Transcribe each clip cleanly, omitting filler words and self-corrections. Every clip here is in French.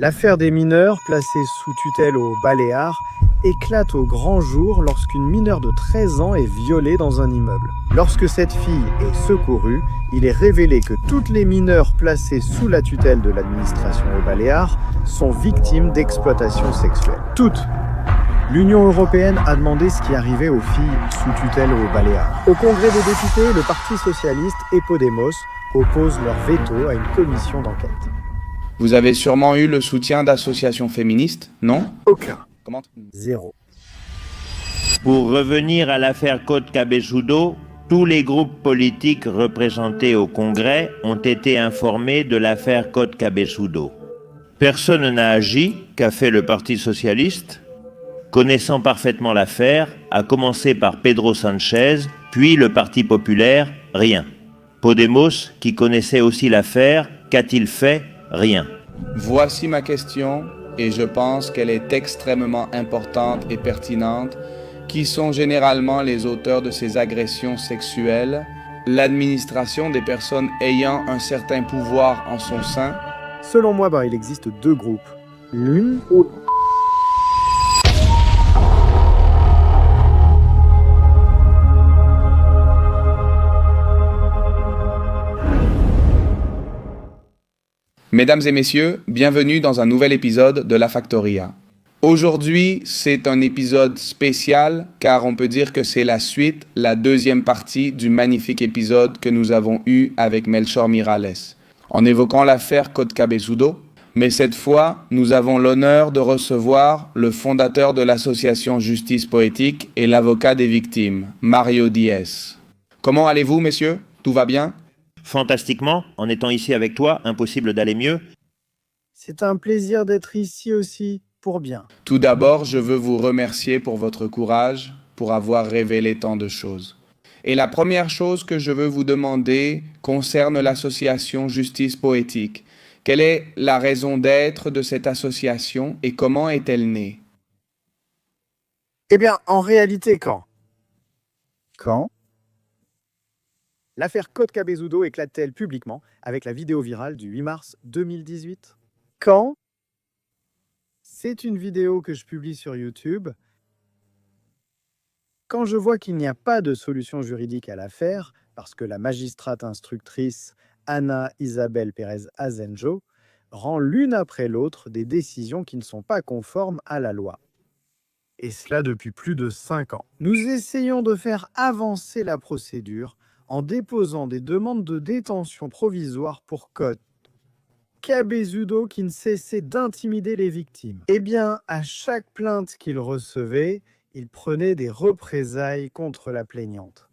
L'affaire des mineurs placés sous tutelle aux Baléares éclate au grand jour lorsqu'une mineure de 13 ans est violée dans un immeuble. Lorsque cette fille est secourue, il est révélé que toutes les mineures placées sous la tutelle de l'administration aux Baléares sont victimes d'exploitation sexuelle. Toutes. L'Union européenne a demandé ce qui arrivait aux filles sous tutelle aux Baléares. Au Congrès des députés, le Parti socialiste et Podemos opposent leur veto à une commission d'enquête. Vous avez sûrement eu le soutien d'associations féministes, non? Aucun. Comment? Zéro. Pour revenir à l'affaire Côte Cabezudo, tous les groupes politiques représentés au Congrès ont été informés de l'affaire Côte Cabezudo. Personne n'a agi, qu'a fait le Parti socialiste, connaissant parfaitement l'affaire, à commencer par Pedro Sánchez, puis le Parti populaire, rien. Podemos, qui connaissait aussi l'affaire, qu'a-t-il fait? Rien. Voici ma question, et je pense qu'elle est extrêmement importante et pertinente. Qui sont généralement les auteurs de ces agressions sexuelles? L'administration des personnes ayant un certain pouvoir en son sein? Selon moi, il existe deux groupes. L'une Mesdames et messieurs, bienvenue dans un nouvel épisode de La Factoria. Aujourd'hui, c'est un épisode spécial car on peut dire que c'est la suite, la deuxième partie du magnifique épisode que nous avons eu avec Melchor Miralles, en évoquant l'affaire Côte Cabezudo. Mais cette fois, nous avons l'honneur de recevoir le fondateur de l'association Justice Poétique et l'avocat des victimes, Mario Diez. Comment allez-vous, messieurs? Tout va bien? Fantastiquement, en étant ici avec toi, impossible d'aller mieux. C'est un plaisir d'être ici aussi, pour bien. Tout d'abord, je veux vous remercier pour votre courage, pour avoir révélé tant de choses. Et la première chose que je veux vous demander concerne l'association Justice Poétique. Quelle est la raison d'être de cette association et comment est-elle née? Eh bien, en réalité, quand? L'affaire Côte Cabezudo éclate-t-elle publiquement avec la vidéo virale du 8 mars 2018? Quand? C'est une vidéo que je publie sur YouTube. Quand je vois qu'il n'y a pas de solution juridique à l'affaire, parce que la magistrate instructrice Ana Isabel Pérez Azenjo rend l'une après l'autre des décisions qui ne sont pas conformes à la loi. Et cela depuis plus de 5 ans. Nous essayons de faire avancer la procédure en déposant des demandes de détention provisoire pour Côte Cabezudo qui ne cessait d'intimider les victimes. Eh bien, à chaque plainte qu'il recevait, il prenait des représailles contre la plaignante.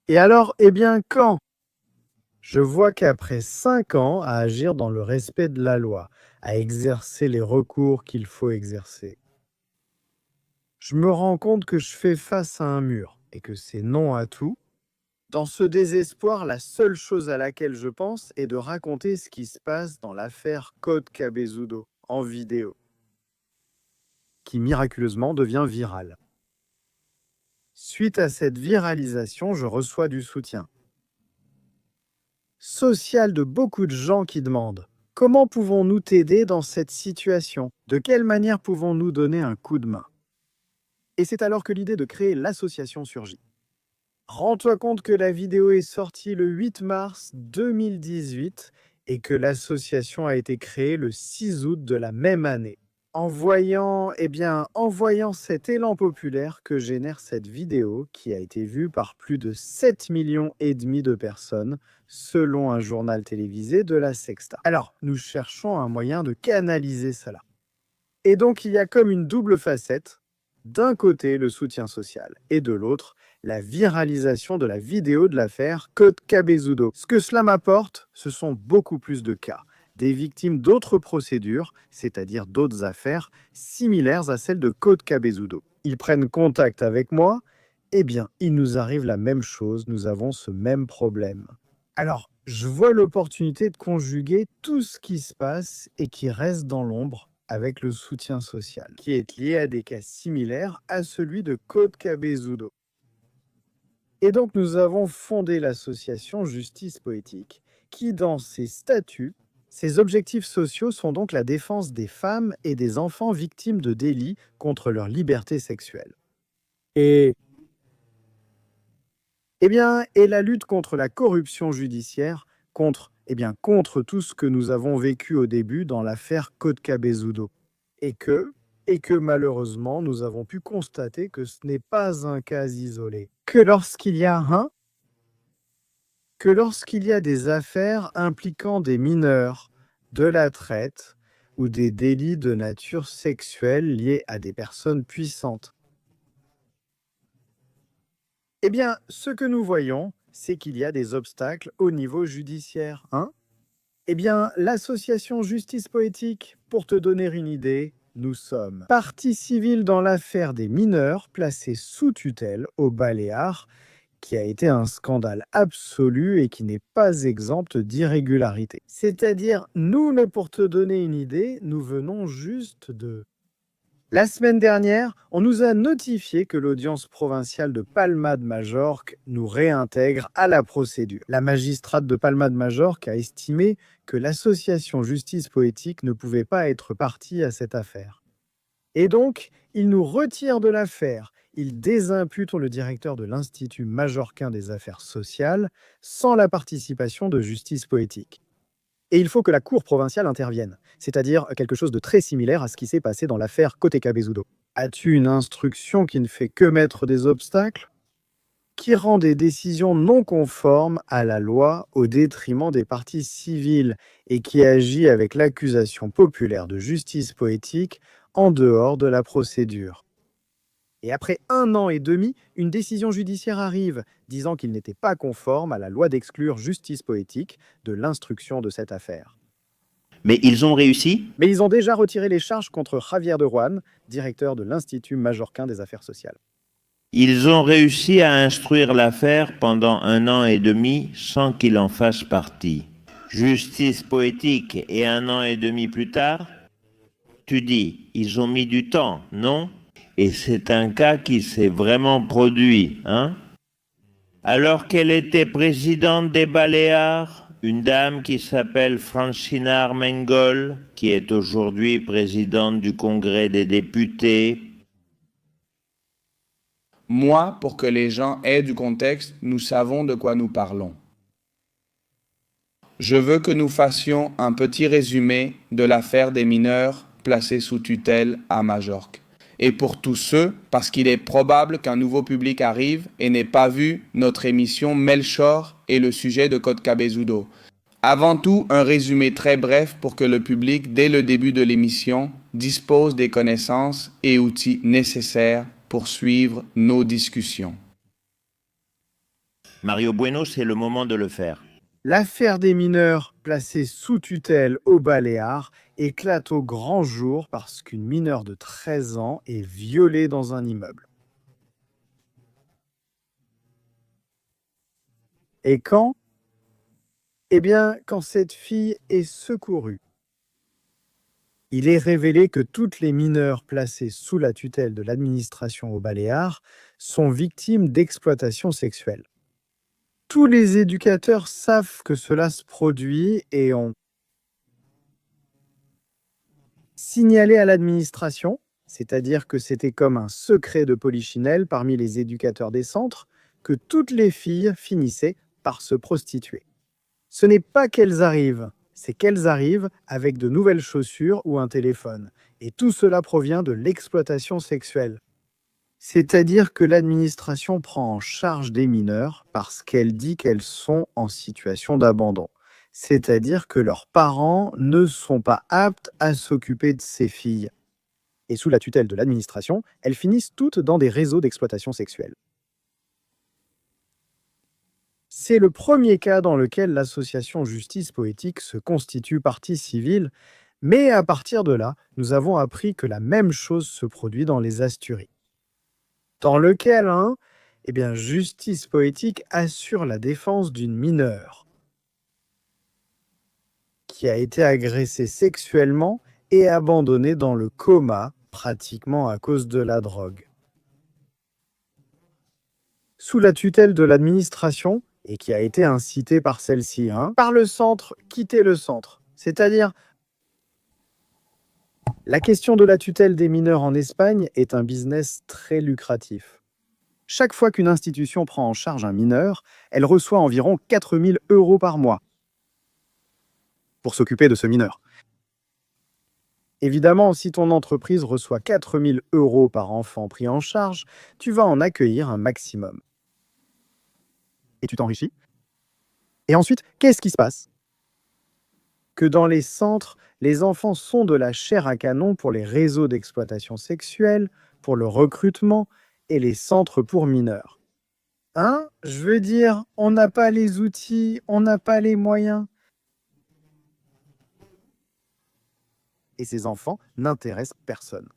Et alors, quand? Je vois qu'après 5 ans à agir dans le respect de la loi, à exercer les recours qu'il faut exercer, je me rends compte que je fais face à un mur et que c'est non à tout. Dans ce désespoir, la seule chose à laquelle je pense est de raconter ce qui se passe dans l'affaire Côte Cabezudo en vidéo, qui miraculeusement devient virale. Suite à cette viralisation, je reçois du soutien social de beaucoup de gens qui demandent « Comment pouvons-nous t'aider dans cette situation? De quelle manière pouvons-nous donner un coup de main ?» Et c'est alors que l'idée de créer l'association surgit. Rends-toi compte que la vidéo est sortie le 8 mars 2018 et que l'association a été créée le 6 août de la même année. En voyant cet élan populaire que génère cette vidéo qui a été vue par plus de 7,5 millions de personnes selon un journal télévisé de la Sexta. Alors, nous cherchons un moyen de canaliser cela. Et donc, il y a comme une double facette. D'un côté, le soutien social et de l'autre, la viralisation de la vidéo de l'affaire Côte Cabezudo. Ce que cela m'apporte, ce sont beaucoup plus de cas, des victimes d'autres procédures, c'est-à-dire d'autres affaires similaires à celle de Côte Cabezudo. Ils prennent contact avec moi, il nous arrive la même chose, nous avons ce même problème. Alors, je vois l'opportunité de conjuguer tout ce qui se passe et qui reste dans l'ombre avec le soutien social, qui est lié à des cas similaires à celui de Côte Cabezudo. Et donc, nous avons fondé l'association Justice Poétique, qui, dans ses statuts, Ces objectifs sociaux sont donc la défense des femmes et des enfants victimes de délits contre leur liberté sexuelle. Et la lutte contre la corruption judiciaire, contre tout ce que nous avons vécu au début dans l'affaire Kotka-Bezzudo. Et que malheureusement, nous avons pu constater que ce n'est pas un cas isolé. Que lorsqu'il y a des affaires impliquant des mineurs, de la traite ou des délits de nature sexuelle liés à des personnes puissantes, ce que nous voyons, c'est qu'il y a des obstacles au niveau judiciaire. L'association Justice Poétique, pour te donner une idée, nous sommes partie civile dans l'affaire des mineurs placés sous tutelle aux Baléares, qui a été un scandale absolu et qui n'est pas exempt d'irrégularité. C'est-à-dire, pour te donner une idée, nous venons juste de... La semaine dernière, on nous a notifié que l'audience provinciale de Palma de Majorque nous réintègre à la procédure. La magistrate de Palma de Majorque a estimé que l'association Justice Poétique ne pouvait pas être partie à cette affaire. Et donc, il nous retire de l'affaire. Il désimpute le directeur de l'Institut majorquin des affaires sociales sans la participation de Justice Poétique. Et il faut que la Cour provinciale intervienne, c'est-à-dire quelque chose de très similaire à ce qui s'est passé dans l'affaire Kotka-Bezzudo. As-tu une instruction qui ne fait que mettre des obstacles, qui rend des décisions non conformes à la loi au détriment des parties civiles et qui agit avec l'accusation populaire de justice poétique en dehors de la procédure? Et après 1 an et demi, une décision judiciaire arrive, disant qu'il n'était pas conforme à la loi d'exclure justice poétique de l'instruction de cette affaire. Mais ils ont réussi? Mais ils ont déjà retiré les charges contre Javier de Juan, directeur de l'Institut majorquin des affaires sociales. Ils ont réussi à instruire l'affaire pendant 1 an et demi sans qu'il en fasse partie. Justice poétique et 1 an et demi plus tard? Tu dis, ils ont mis du temps, non? Et c'est un cas qui s'est vraiment produit, hein? Alors qu'elle était présidente des Baléares, une dame qui s'appelle Francina Armengol, qui est aujourd'hui présidente du Congrès des députés. Moi, pour que les gens aient du contexte, nous savons de quoi nous parlons. Je veux que nous fassions un petit résumé de l'affaire des mineurs placés sous tutelle à Majorque. Et pour tous ceux, parce qu'il est probable qu'un nouveau public arrive et n'ait pas vu notre émission Melchor et le sujet de Kotka-Bezzudo. Avant tout, un résumé très bref pour que le public, dès le début de l'émission, dispose des connaissances et outils nécessaires pour suivre nos discussions. Mario Bueno, c'est le moment de le faire. L'affaire des mineurs placés sous tutelle aux Baléares éclate au grand jour parce qu'une mineure de 13 ans est violée dans un immeuble. Et quand? Quand cette fille est secourue. Il est révélé que toutes les mineures placées sous la tutelle de l'administration aux Baléares sont victimes d'exploitation sexuelle. Tous les éducateurs savent que cela se produit et ont signalé à l'administration, c'est-à-dire que c'était comme un secret de polichinelle parmi les éducateurs des centres, que toutes les filles finissaient par se prostituer. Ce n'est pas qu'elles arrivent, c'est qu'elles arrivent avec de nouvelles chaussures ou un téléphone. Et tout cela provient de l'exploitation sexuelle. C'est-à-dire que l'administration prend en charge des mineurs parce qu'elle dit qu'elles sont en situation d'abandon. C'est-à-dire que leurs parents ne sont pas aptes à s'occuper de ces filles. Et sous la tutelle de l'administration, elles finissent toutes dans des réseaux d'exploitation sexuelle. C'est le premier cas dans lequel l'association Justice Poétique se constitue partie civile, mais à partir de là, nous avons appris que la même chose se produit dans les Asturies, dans lequel Justice Poétique assure la défense d'une mineure qui a été agressée sexuellement et abandonnée dans le coma, pratiquement à cause de la drogue. Sous la tutelle de l'administration, et qui a été incitée par celle-ci, par le centre, quitter le centre. C'est-à-dire, la question de la tutelle des mineurs en Espagne est un business très lucratif. Chaque fois qu'une institution prend en charge un mineur, elle reçoit environ 4 000 € par mois pour s'occuper de ce mineur. Évidemment, si ton entreprise reçoit 4 000 € par enfant pris en charge, tu vas en accueillir un maximum. Et tu t'enrichis. Et ensuite, qu'est-ce qui se passe? Que dans les centres, les enfants sont de la chair à canon pour les réseaux d'exploitation sexuelle, pour le recrutement et les centres pour mineurs. Hein? Je veux dire, on n'a pas les outils, on n'a pas les moyens. Et ces enfants n'intéressent personne.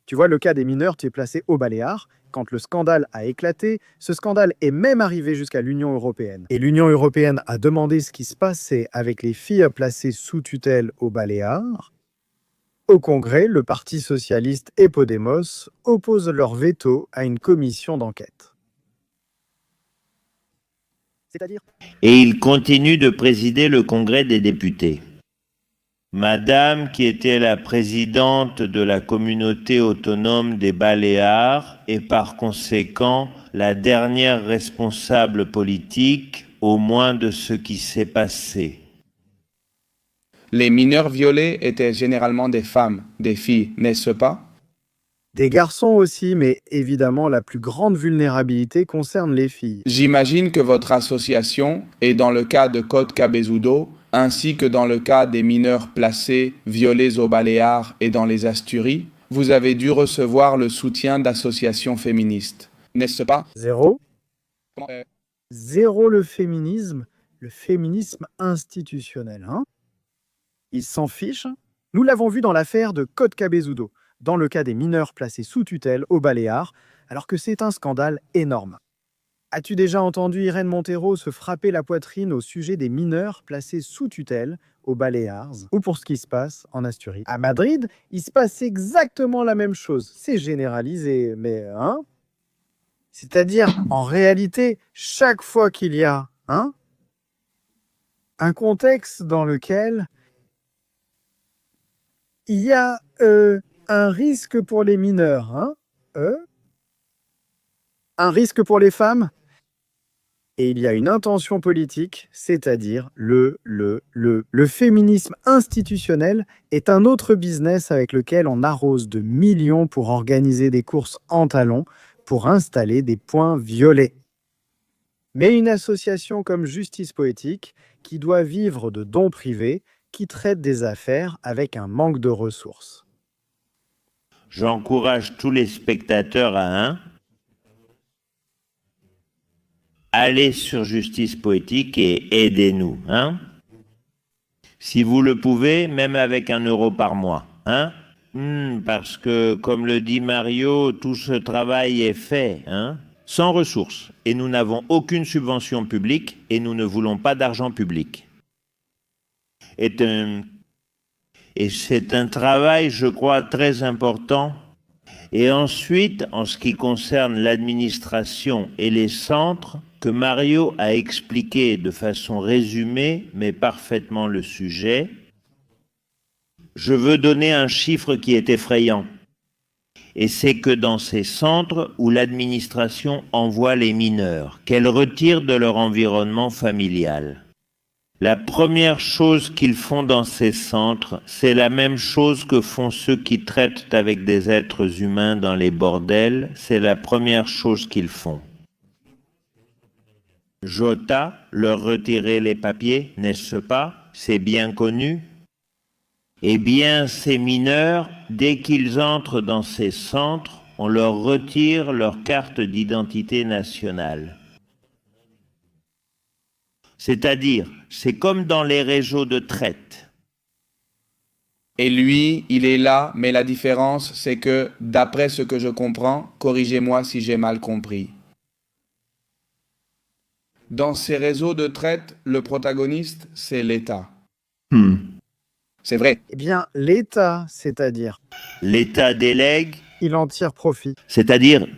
Tu vois, le cas des mineurs, tu es placé aux Baléares. Quand le scandale a éclaté, ce scandale est même arrivé jusqu'à l'Union européenne. Et l'Union européenne a demandé ce qui se passait avec les filles placées sous tutelle aux Baléares. Au Congrès, le Parti socialiste et Podemos opposent leur veto à une commission d'enquête. C'est-à-dire, Et il continue de présider le Congrès des députés. Madame, qui était la présidente de la communauté autonome des Baléares et par conséquent la dernière responsable politique, au moins de ce qui s'est passé. Les mineurs violés étaient généralement des femmes, des filles, n'est-ce pas? des garçons aussi, mais évidemment, la plus grande vulnérabilité concerne les filles. J'imagine que votre association, et dans le cas de Côte Cabezudo, ainsi que dans le cas des mineurs placés, violés aux Baléares et dans les Asturies, vous avez dû recevoir le soutien d'associations féministes, n'est-ce pas? Zéro. Zéro le féminisme institutionnel. Hein? Ils s'en fichent. Nous l'avons vu dans l'affaire de Côte Cabezudo, dans le cas des mineurs placés sous tutelle aux Baléares, alors que c'est un scandale énorme. As-tu déjà entendu Irène Montero se frapper la poitrine au sujet des mineurs placés sous tutelle aux Baléares ou pour ce qui se passe en Asturie? À Madrid, il se passe exactement la même chose. C'est généralisé, mais hein? C'est-à-dire, en réalité, chaque fois qu'il y a un contexte dans lequel il y a un risque pour les mineurs, un risque pour les femmes, et il y a une intention politique, c'est-à-dire le féminisme institutionnel est un autre business avec lequel on arrose de millions pour organiser des courses en talons, pour installer des points violets. Mais une association comme Justice Poétique, qui doit vivre de dons privés, qui traite des affaires avec un manque de ressources. J'encourage tous les spectateurs à aller sur Justice Poétique et aidez-nous. Si vous le pouvez, même avec 1 € par mois. Parce que, comme le dit Mario, tout ce travail est fait sans ressources. Et nous n'avons aucune subvention publique et nous ne voulons pas d'argent public. Et c'est un travail, je crois, très important. Et ensuite, en ce qui concerne l'administration et les centres, que Mario a expliqué de façon résumée, mais parfaitement le sujet, je veux donner un chiffre qui est effrayant. Et c'est que dans ces centres où l'administration envoie les mineurs, qu'elle retire de leur environnement familial, la première chose qu'ils font dans ces centres, c'est la même chose que font ceux qui traitent avec des êtres humains dans les bordels, c'est la première chose qu'ils font. Jota, leur retirer les papiers, n'est-ce pas? C'est bien connu. Eh bien, ces mineurs, dès qu'ils entrent dans ces centres, on leur retire leur carte d'identité nationale. C'est-à-dire, c'est comme dans les réseaux de traite. Et lui, il est là, mais la différence, c'est que, d'après ce que je comprends, corrigez-moi si j'ai mal compris. Dans ces réseaux de traite, le protagoniste, c'est l'État. C'est vrai. Eh bien, l'État, c'est-à-dire, L'État délègue, il en tire profit. c'est-à-dire,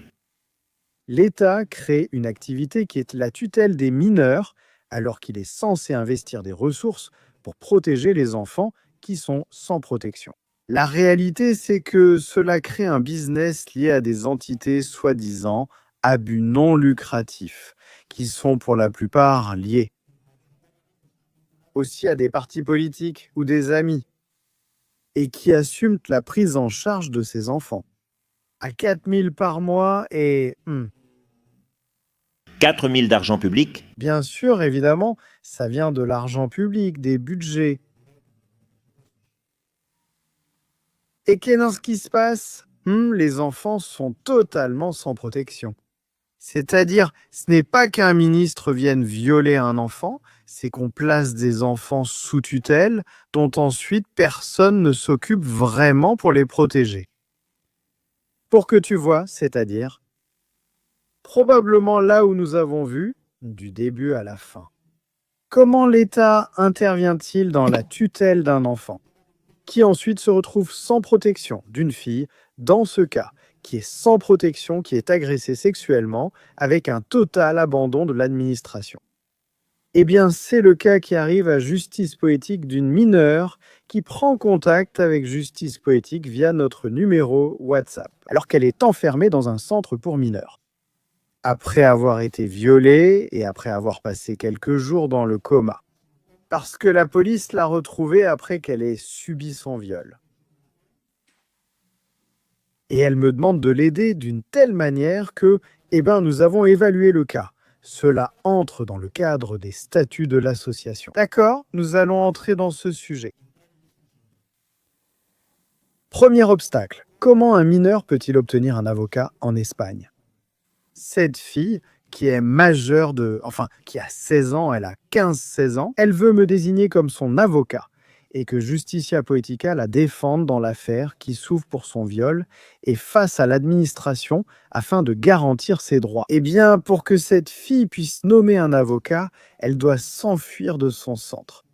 L'État crée une activité qui est la tutelle des mineurs, alors qu'il est censé investir des ressources pour protéger les enfants qui sont sans protection. La réalité, c'est que cela crée un business lié à des entités soi-disant à but non lucratif, qui sont pour la plupart liés aussi à des partis politiques ou des amis, et qui assument la prise en charge de ces enfants. À 4 000 par mois et... 4 000 d'argent public. Bien sûr, évidemment, ça vient de l'argent public, des budgets. Et qu'est-ce qui se passe? Les enfants sont totalement sans protection. C'est-à-dire, ce n'est pas qu'un ministre vienne violer un enfant, c'est qu'on place des enfants sous tutelle, dont ensuite personne ne s'occupe vraiment pour les protéger. Pour que tu vois, c'est-à-dire, probablement là où nous avons vu, du début à la fin. Comment l'État intervient-il dans la tutelle d'un enfant, qui ensuite se retrouve sans protection d'une fille, dans ce cas, qui est sans protection, qui est agressée sexuellement, avec un total abandon de l'administration? Eh bien, c'est le cas qui arrive à Justice Poétique d'une mineure qui prend contact avec Justice Poétique via notre numéro WhatsApp, alors qu'elle est enfermée dans un centre pour mineurs. Après avoir été violée et après avoir passé quelques jours dans le coma, parce que la police l'a retrouvée après qu'elle ait subi son viol. Et elle me demande de l'aider d'une telle manière que, nous avons évalué le cas. Cela entre dans le cadre des statuts de l'association. D'accord, nous allons entrer dans ce sujet. Premier obstacle, comment un mineur peut-il obtenir un avocat en Espagne? Cette fille, qui est majeure qui a 16 ans, elle a 15-16 ans, elle veut me désigner comme son avocat et que Justicia Poetica la défende dans l'affaire qui s'ouvre pour son viol et face à l'administration afin de garantir ses droits. Eh bien, pour que cette fille puisse nommer un avocat, elle doit s'enfuir de son centre.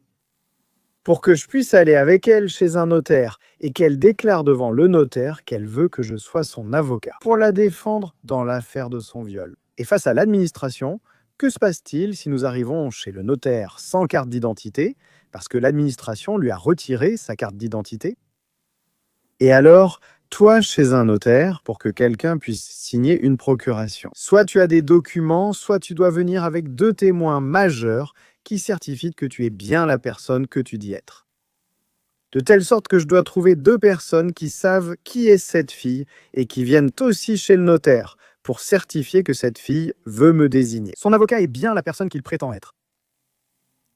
Pour que je puisse aller avec elle chez un notaire et qu'elle déclare devant le notaire qu'elle veut que je sois son avocat pour la défendre dans l'affaire de son viol. Et face à l'administration, que se passe-t-il si nous arrivons chez le notaire sans carte d'identité, parce que l'administration lui a retiré sa carte d'identité? Et alors, toi, chez un notaire, pour que quelqu'un puisse signer une procuration, soit tu as des documents, soit tu dois venir avec 2 témoins majeurs qui certifient que tu es bien la personne que tu dis être. De telle sorte que je dois trouver 2 personnes qui savent qui est cette fille et qui viennent aussi chez le notaire pour certifier que cette fille veut me désigner. Son avocat est bien la personne qu'il prétend être.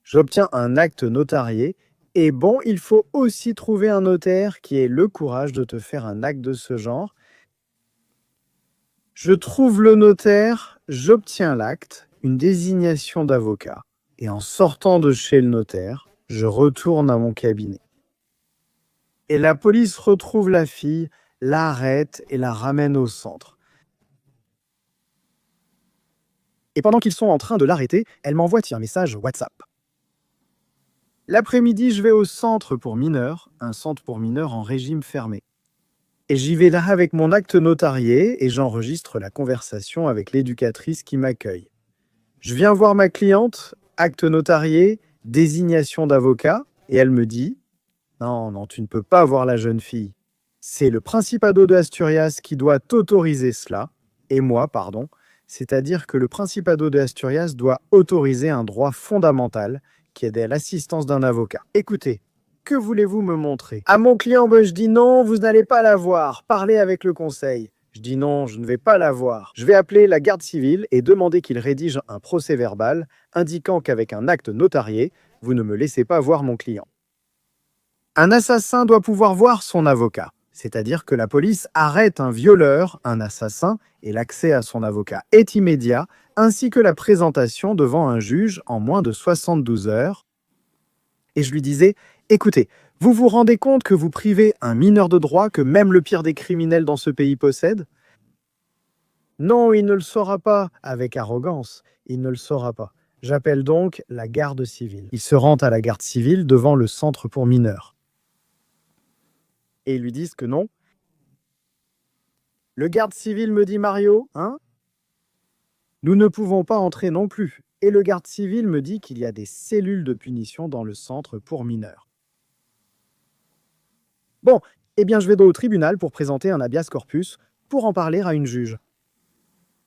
J'obtiens un acte notarié et il faut aussi trouver un notaire qui ait le courage de te faire un acte de ce genre. Je trouve le notaire, j'obtiens l'acte, une désignation d'avocat. Et en sortant de chez le notaire, je retourne à mon cabinet. Et la police retrouve la fille, l'arrête et la ramène au centre. Et pendant qu'ils sont en train de l'arrêter, elle m'envoie un message WhatsApp. L'après-midi, je vais au centre pour mineurs, un centre pour mineurs en régime fermé. Et j'y vais là avec mon acte notarié et j'enregistre la conversation avec l'éducatrice qui m'accueille. Je viens voir ma cliente, acte notarié, désignation d'avocat, et elle me dit « Non, tu ne peux pas voir la jeune fille. C'est le Principado de Asturias qui doit t'autoriser cela, et moi, c'est-à-dire que le Principado de Asturias doit autoriser un droit fondamental qui est l'assistance d'un avocat. Écoutez, que voulez-vous me montrer? À mon client, je dis non, vous n'allez pas la voir, parlez avec le conseil. Je dis non, je ne vais pas la voir. Je vais appeler la garde civile et demander qu'il rédige un procès-verbal indiquant qu'avec un acte notarié, vous ne me laissez pas voir mon client. Un assassin doit pouvoir voir son avocat, c'est-à-dire que la police arrête un violeur, un assassin, et l'accès à son avocat est immédiat, ainsi que la présentation devant un juge en moins de 72 heures. Et je lui disais, écoutez, vous vous rendez compte que vous privez un mineur de droit que même le pire des criminels dans ce pays possède? Non, il ne le saura pas, avec arrogance, il ne le saura pas. J'appelle donc la garde civile. Il se rend à la garde civile devant le centre pour mineurs. Et ils lui disent que non. Le garde civil me dit, Mario, nous ne pouvons pas entrer non plus. et le garde civil me dit qu'il y a des cellules de punition dans le centre pour mineurs. Bon, eh bien je vais au tribunal pour présenter un habeas corpus pour en parler à une juge.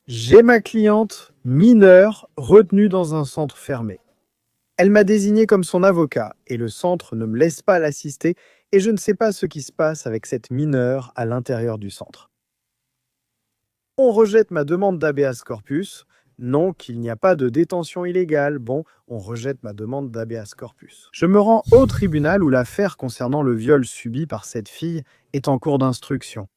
J'ai ma cliente mineure retenue dans un centre fermé. Elle m'a désigné comme son avocat et le centre ne me laisse pas l'assister et je ne sais pas ce qui se passe avec cette mineure à l'intérieur du centre. On rejette ma demande d'habeas corpus. Non, qu'il n'y a pas de détention illégale. Bon, on rejette ma demande d'habeas corpus. Je me rends au tribunal où l'affaire concernant le viol subi par cette fille est en cours d'instruction.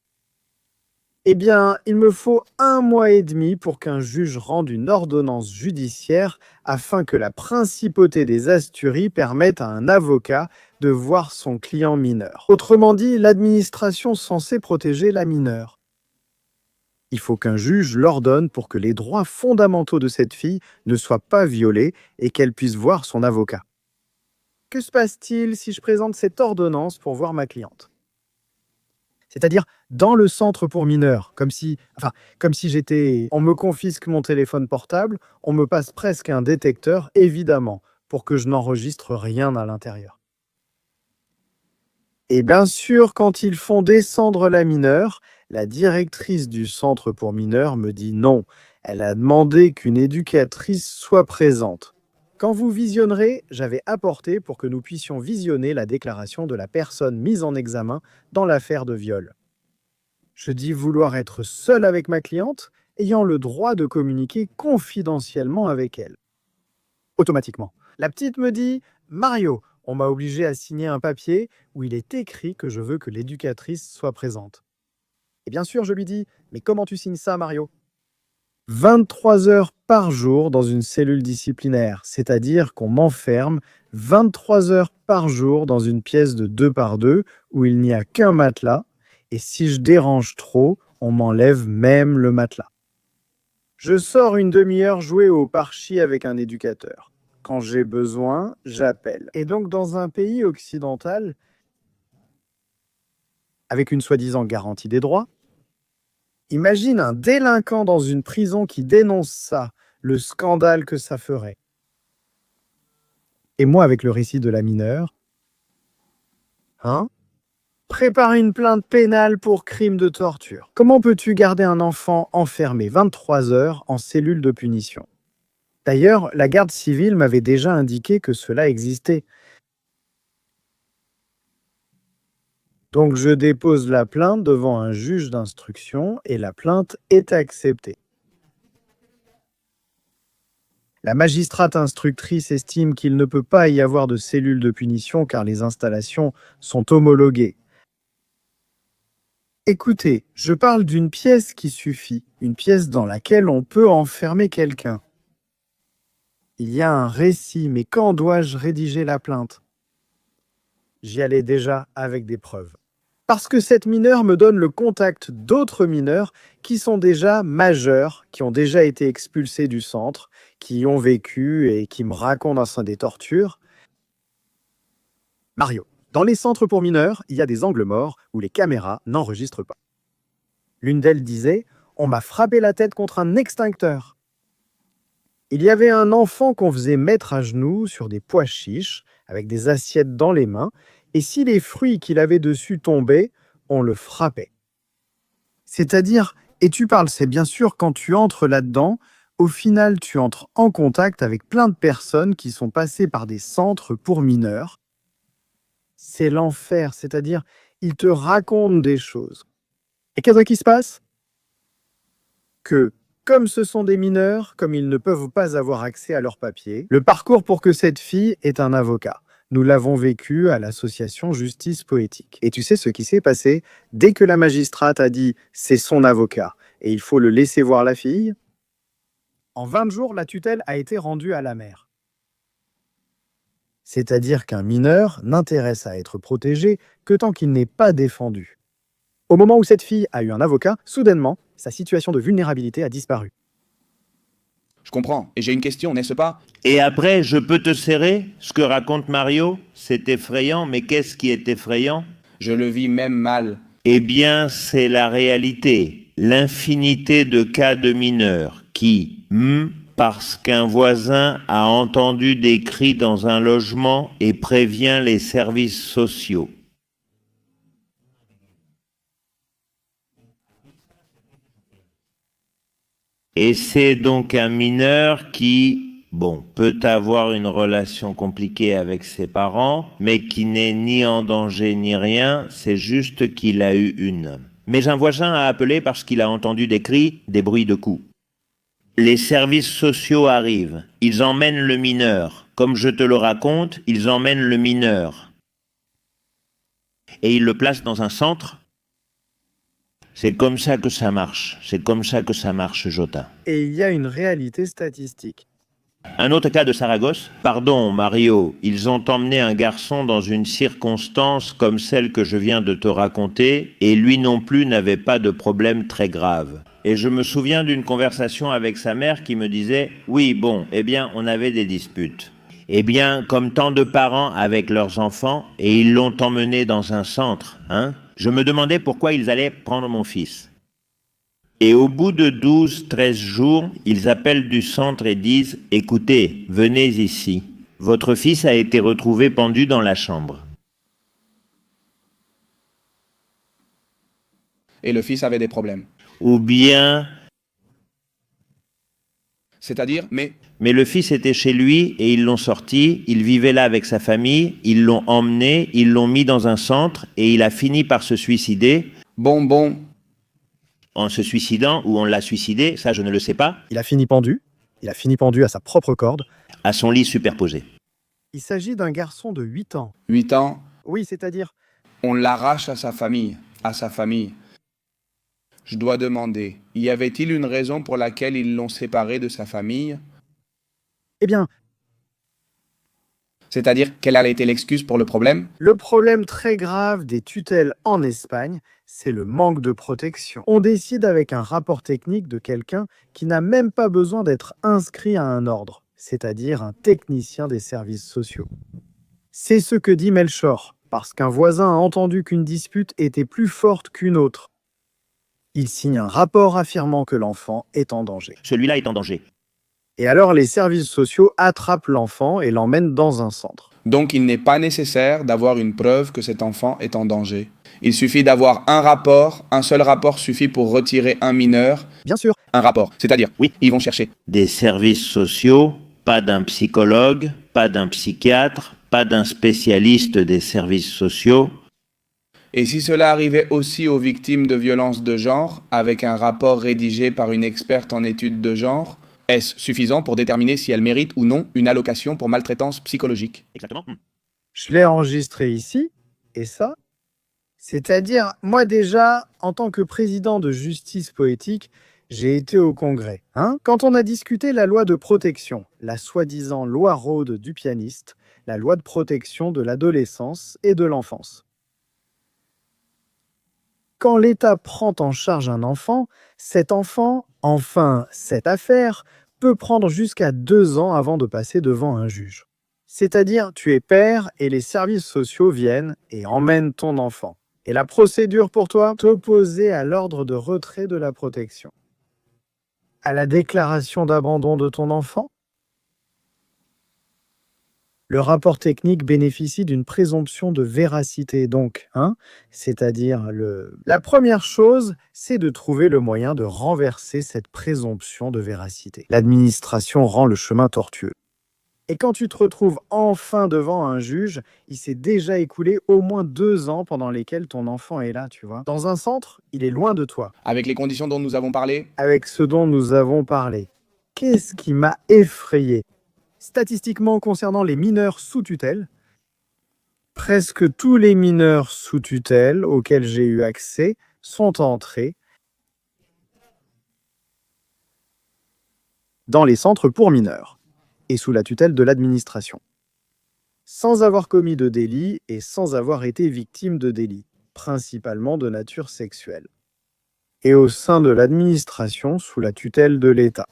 Eh bien, il me faut 1 mois et demi pour qu'un juge rende une ordonnance judiciaire afin que la principauté des Asturies permette à un avocat de voir son client mineur. Autrement dit, l'administration censée protéger la mineure. Il faut qu'un juge l'ordonne pour que les droits fondamentaux de cette fille ne soient pas violés et qu'elle puisse voir son avocat. Que se passe-t-il si je présente cette ordonnance pour voir ma cliente ? C'est-à-dire dans le centre pour mineurs, comme si j'étais... On me confisque mon téléphone portable, on me passe presque un détecteur, évidemment, pour que je n'enregistre rien à l'intérieur. Et bien sûr, quand ils font descendre la mineure, la directrice du centre pour mineurs me dit non. Elle a demandé qu'une éducatrice soit présente. Quand vous visionnerez, j'avais apporté pour que nous puissions visionner la déclaration de la personne mise en examen dans l'affaire de viol. Je dis vouloir être seul avec ma cliente, ayant le droit de communiquer confidentiellement avec elle. Automatiquement, la petite me dit « Mario, on m'a obligé à signer un papier où il est écrit que je veux que l'éducatrice soit présente. » Et bien sûr, je lui dis « Mais comment tu signes ça, Mario ?» 23 heures par jour dans une cellule disciplinaire, c'est-à-dire qu'on m'enferme 23 heures par jour dans une pièce de 2 par 2 où il n'y a qu'un matelas, et si je dérange trop, on m'enlève même le matelas. Je sors une demi-heure jouer au parchi avec un éducateur. Quand j'ai besoin, j'appelle. Et donc dans un pays occidental, avec une soi-disant garantie des droits, imagine un délinquant dans une prison qui dénonce ça, le scandale que ça ferait. Et moi, avec le récit de la mineure, prépare une plainte pénale pour crime de torture. Comment peux-tu garder un enfant enfermé 23 heures en cellule de punition ? D'ailleurs, la garde civile m'avait déjà indiqué que cela existait. Donc je dépose la plainte devant un juge d'instruction et la plainte est acceptée. La magistrate instructrice estime qu'il ne peut pas y avoir de cellule de punition car les installations sont homologuées. Écoutez, je parle d'une pièce qui suffit, une pièce dans laquelle on peut enfermer quelqu'un. Il y a un récit, mais quand dois-je rédiger la plainte ? J'y allais déjà avec des preuves. Parce que cette mineure me donne le contact d'autres mineurs qui sont déjà majeurs, qui ont déjà été expulsés du centre, qui y ont vécu et qui me racontent des tortures. Mario, dans les centres pour mineurs, il y a des angles morts où les caméras n'enregistrent pas. L'une d'elles disait « On m'a frappé la tête contre un extincteur ». Il y avait un enfant qu'on faisait mettre à genoux sur des pois chiches avec des assiettes dans les mains et si les fruits qu'il avait dessus tombaient, on le frappait. C'est-à-dire, et tu parles, c'est bien sûr quand tu entres là-dedans, au final tu entres en contact avec plein de personnes qui sont passées par des centres pour mineurs. C'est l'enfer, c'est-à-dire, ils te racontent des choses. Et qu'est-ce qui se passe ? Que, comme ce sont des mineurs, comme ils ne peuvent pas avoir accès à leurs papiers, le parcours pour que cette fille ait un avocat. Nous l'avons vécu à l'association Justice Poétique. Et tu sais ce qui s'est passé ? Dès que la magistrate a dit « c'est son avocat » et il faut le laisser voir la fille, en 20 jours, la tutelle a été rendue à la mère. C'est-à-dire qu'un mineur n'intéresse à être protégé que tant qu'il n'est pas défendu. Au moment où cette fille a eu un avocat, soudainement, sa situation de vulnérabilité a disparu. Je comprends. Et j'ai une question, n'est-ce pas ? Et après, je peux te serrer ? Ce que raconte Mario, c'est effrayant, mais qu'est-ce qui est effrayant ? Je le vis même mal. Eh bien, c'est la réalité. L'infinité de cas de mineurs qui, Parce qu'un voisin a entendu des cris dans un logement et prévient les services sociaux. Et c'est donc un mineur qui, peut avoir une relation compliquée avec ses parents, mais qui n'est ni en danger ni rien, c'est juste qu'il a eu une. Mais un voisin a appelé parce qu'il a entendu des cris, des bruits de coups. Les services sociaux arrivent, ils emmènent le mineur. Comme je te le raconte, ils emmènent le mineur. Et ils le placent dans un centre. C'est comme ça que ça marche. C'est comme ça que ça marche, Jota. Et il y a une réalité statistique. Un autre cas de Saragosse. Pardon, Mario, ils ont emmené un garçon dans une circonstance comme celle que je viens de te raconter, et lui non plus n'avait pas de problème très grave. Et je me souviens d'une conversation avec sa mère qui me disait « Oui, on avait des disputes. » Eh bien, comme tant de parents avec leurs enfants, et ils l'ont emmené dans un centre, je me demandais pourquoi ils allaient prendre mon fils. Et au bout de 12-13 jours, ils appellent du centre et disent « Écoutez, venez ici. Votre fils a été retrouvé pendu dans la chambre. » Et le fils avait des problèmes. Ou bien... C'est-à-dire, mais le fils était chez lui et ils l'ont sorti, il vivait là avec sa famille, ils l'ont emmené, ils l'ont mis dans un centre et il a fini par se suicider. En se suicidant ou on l'a suicidé, ça je ne le sais pas. Il a fini pendu à sa propre corde. À son lit superposé. Il s'agit d'un garçon de 8 ans. 8 ans, Oui, c'est-à-dire, on l'arrache à sa famille, Je dois demander, y avait-il une raison pour laquelle ils l'ont séparé de sa famille? eh bien, C'est-à-dire, quelle a été l'excuse pour le problème? le problème très grave des tutelles en Espagne, c'est le manque de protection. On décide avec un rapport technique de quelqu'un qui n'a même pas besoin d'être inscrit à un ordre, c'est-à-dire un technicien des services sociaux. C'est ce que dit Melchor, parce qu'un voisin a entendu qu'une dispute était plus forte qu'une autre. Il signe un rapport affirmant que l'enfant est en danger. Celui-là est en danger. Et alors les services sociaux attrapent l'enfant et l'emmènent dans un centre. Donc, il n'est pas nécessaire d'avoir une preuve que cet enfant est en danger. Il suffit d'avoir un seul rapport suffit pour retirer un mineur. Bien sûr, Un rapport, c'est-à-dire, Oui. ils vont chercher Des services sociaux, pas d'un psychologue, pas d'un psychiatre, pas d'un spécialiste des services sociaux. Et si cela arrivait aussi aux victimes de violences de genre, avec un rapport rédigé par une experte en études de genre, est-ce suffisant pour déterminer si elles méritent ou non une allocation pour maltraitance psychologique? Exactement. je l'ai enregistré ici, et ça, c'est-à-dire, moi déjà, en tant que président de Justice Poétique, j'ai été au Congrès. Quand on a discuté la loi de protection, la soi-disant loi Rhode du pianiste, la loi de protection de l'adolescence et de l'enfance. Quand l'État prend en charge un enfant, cet enfant, enfin cette affaire, peut prendre jusqu'à 2 ans avant de passer devant un juge. C'est-à-dire, tu es père et les services sociaux viennent et emmènent ton enfant. Et la procédure pour toi, t'opposer à l'ordre de retrait de la protection. À la déclaration d'abandon de ton enfant. Le rapport technique bénéficie d'une présomption de véracité, donc, c'est-à-dire la première chose, c'est de trouver le moyen de renverser cette présomption de véracité. L'administration rend le chemin tortueux. Et quand tu te retrouves enfin devant un juge, il s'est déjà écoulé au moins 2 ans pendant lesquels ton enfant est là, tu vois. Dans un centre, il est loin de toi. Avec les conditions dont nous avons parlé? Avec ce dont nous avons parlé. Qu'est-ce qui m'a effrayé? Statistiquement concernant les mineurs sous tutelle, presque tous les mineurs sous tutelle auxquels j'ai eu accès sont entrés dans les centres pour mineurs et sous la tutelle de l'administration, sans avoir commis de délit et sans avoir été victime de délits, principalement de nature sexuelle, et au sein de l'administration sous la tutelle de l'État.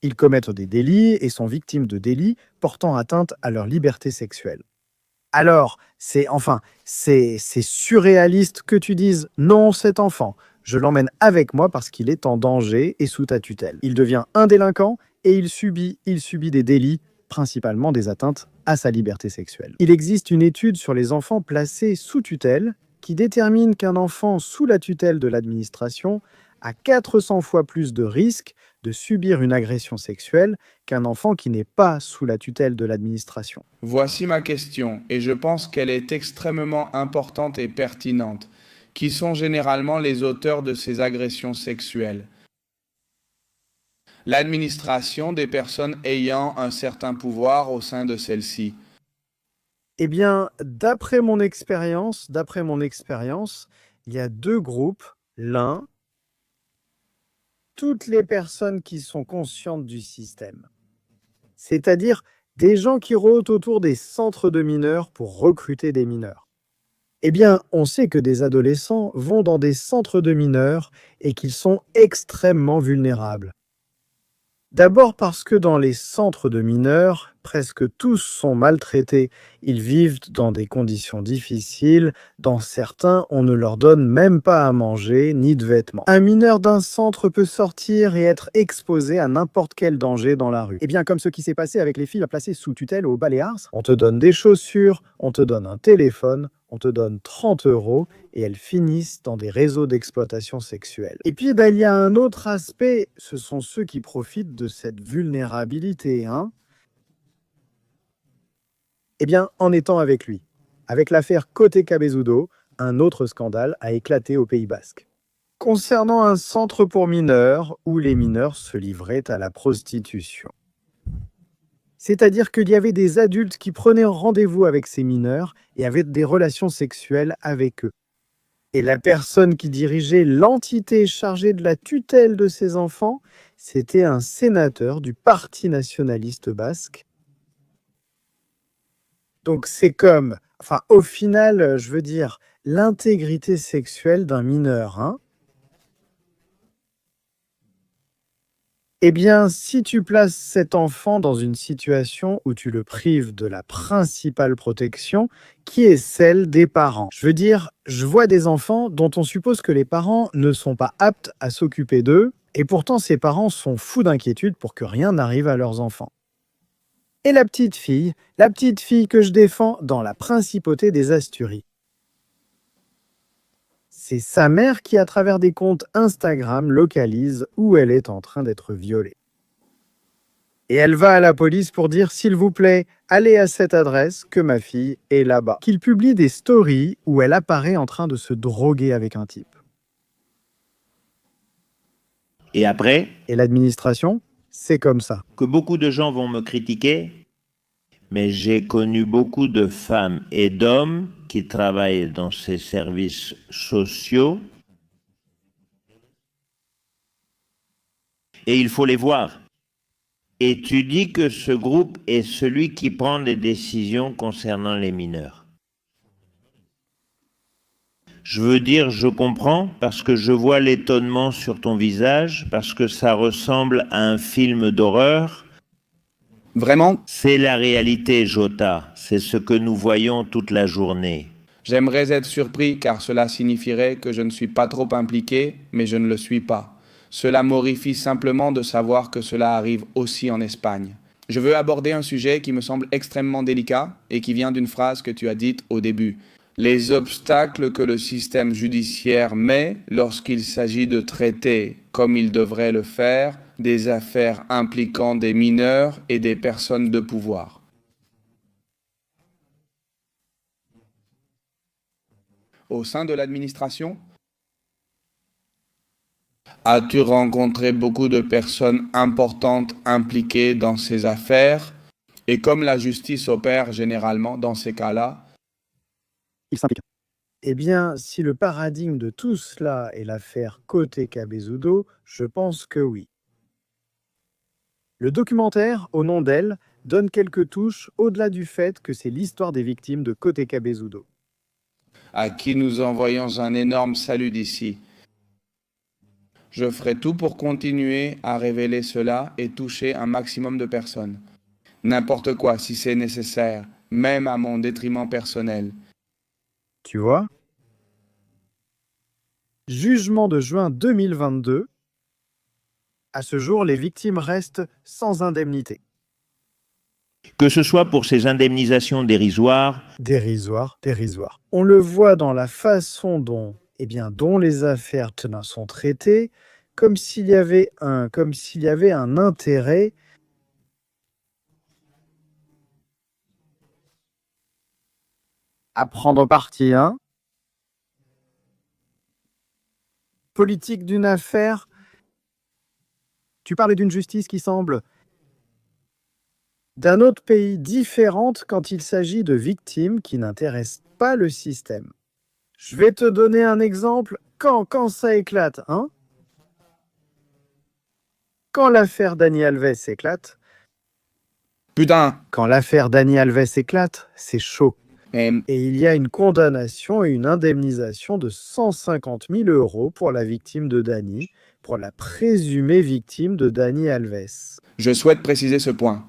Ils commettent des délits et sont victimes de délits portant atteinte à leur liberté sexuelle. Alors, c'est surréaliste que tu dises « Non, cet enfant, Je l'emmène avec moi parce qu'il est en danger et sous ta tutelle. Il devient un délinquant et il subit des délits, principalement des atteintes à sa liberté sexuelle. Il existe une étude sur les enfants placés sous tutelle qui détermine qu'un enfant sous la tutelle de l'administration a 400 fois plus de risques de subir une agression sexuelle qu'un enfant qui n'est pas sous la tutelle de l'administration. Voici ma question, et je pense qu'elle est extrêmement importante et pertinente. Qui sont généralement les auteurs de ces agressions sexuelles? L'administration des personnes ayant un certain pouvoir au sein de celle-ci. Eh bien, d'après mon expérience, il y a deux groupes. L'un, toutes les personnes qui sont conscientes du système, c'est-à-dire des gens qui rôdent autour des centres de mineurs pour recruter des mineurs. Eh bien, on sait que des adolescents vont dans des centres de mineurs et qu'ils sont extrêmement vulnérables. D'abord parce que dans les centres de mineurs, presque tous sont maltraités. Ils vivent dans des conditions difficiles. Dans certains, on ne leur donne même pas à manger ni de vêtements. Un mineur d'un centre peut sortir et être exposé à n'importe quel danger dans la rue. Eh bien, comme ce qui s'est passé avec les filles placées sous tutelle aux Baléares, on te donne des chaussures, on te donne un téléphone, on te donne 30 € et elles finissent dans des réseaux d'exploitation sexuelle. Et puis, il y a un autre aspect, ce sont ceux qui profitent de cette vulnérabilité. Eh bien, en étant avec lui. Avec l'affaire Côté Cabezudo, un autre scandale a éclaté au Pays Basque. Concernant un centre pour mineurs où les mineurs se livraient à la prostitution. C'est-à-dire qu'il y avait des adultes qui prenaient rendez-vous avec ces mineurs et avaient des relations sexuelles avec eux. Et la personne qui dirigeait l'entité chargée de la tutelle de ces enfants, c'était un sénateur du Parti nationaliste basque. Donc c'est comme, au final, je veux dire, l'intégrité sexuelle d'un mineur. Eh bien, si tu places cet enfant dans une situation où tu le prives de la principale protection, qui est celle des parents. Je veux dire, je vois des enfants dont on suppose que les parents ne sont pas aptes à s'occuper d'eux, et pourtant ces parents sont fous d'inquiétude pour que rien n'arrive à leurs enfants. Et la petite fille que je défends dans la principauté des Asturies. C'est sa mère qui, à travers des comptes Instagram, localise où elle est en train d'être violée. Et elle va à la police pour dire « S'il vous plaît, allez à cette adresse que ma fille est là-bas ». Qu'il publie des stories où elle apparaît en train de se droguer avec un type. Et après, Et l'administration, c'est comme ça. que beaucoup de gens vont me critiquer, mais j'ai connu beaucoup de femmes et d'hommes qui travaillent dans ces services sociaux et il faut les voir. Et tu dis que ce groupe est celui qui prend les décisions concernant les mineurs. Je veux dire, je comprends parce que je vois l'étonnement sur ton visage, parce que ça ressemble à un film d'horreur. Vraiment, C'est la réalité, Jota. C'est ce que nous voyons toute la journée. j'aimerais être surpris car cela signifierait que je ne suis pas trop impliqué, mais je ne le suis pas. Cela m'horrifie simplement de savoir que cela arrive aussi en Espagne. Je veux aborder un sujet qui me semble extrêmement délicat et qui vient d'une phrase que tu as dite au début. Les obstacles que le système judiciaire met lorsqu'il s'agit de traiter, comme il devrait le faire, des affaires impliquant des mineurs et des personnes de pouvoir. Au sein de l'administration, as-tu rencontré beaucoup de personnes importantes impliquées dans ces affaires? Et comme la justice opère généralement dans ces cas-là, Il s'implique. Eh bien, si le paradigme de tout cela est l'affaire Côté Cabezudo, je pense que oui. Le documentaire, au nom d'elle, donne quelques touches au-delà du fait que c'est l'histoire des victimes de Côté Cabezudo. à qui nous envoyons un énorme salut d'ici. Je ferai tout pour continuer à révéler cela et toucher un maximum de personnes. N'importe quoi si c'est nécessaire, même à mon détriment personnel. Tu vois? Jugement de juin 2022. À ce jour, les victimes restent sans indemnité. Que ce soit pour ces indemnisations dérisoires, Dérisoire, dérisoire. On le voit dans la façon dont les affaires sont traitées, comme s'il y avait un intérêt à prendre parti, hein. Politique d'une affaire. Tu parlais d'une justice qui semble d'un autre pays différente quand il s'agit de victimes qui n'intéressent pas le système. Je vais te donner un exemple quand ça éclate, hein. Quand l'affaire Dani Alves éclate, Putain, c'est chaud. Et il y a une condamnation et une indemnisation de 150 000 € pour la victime de Dani, pour la présumée victime de Dani Alves. je souhaite préciser ce point.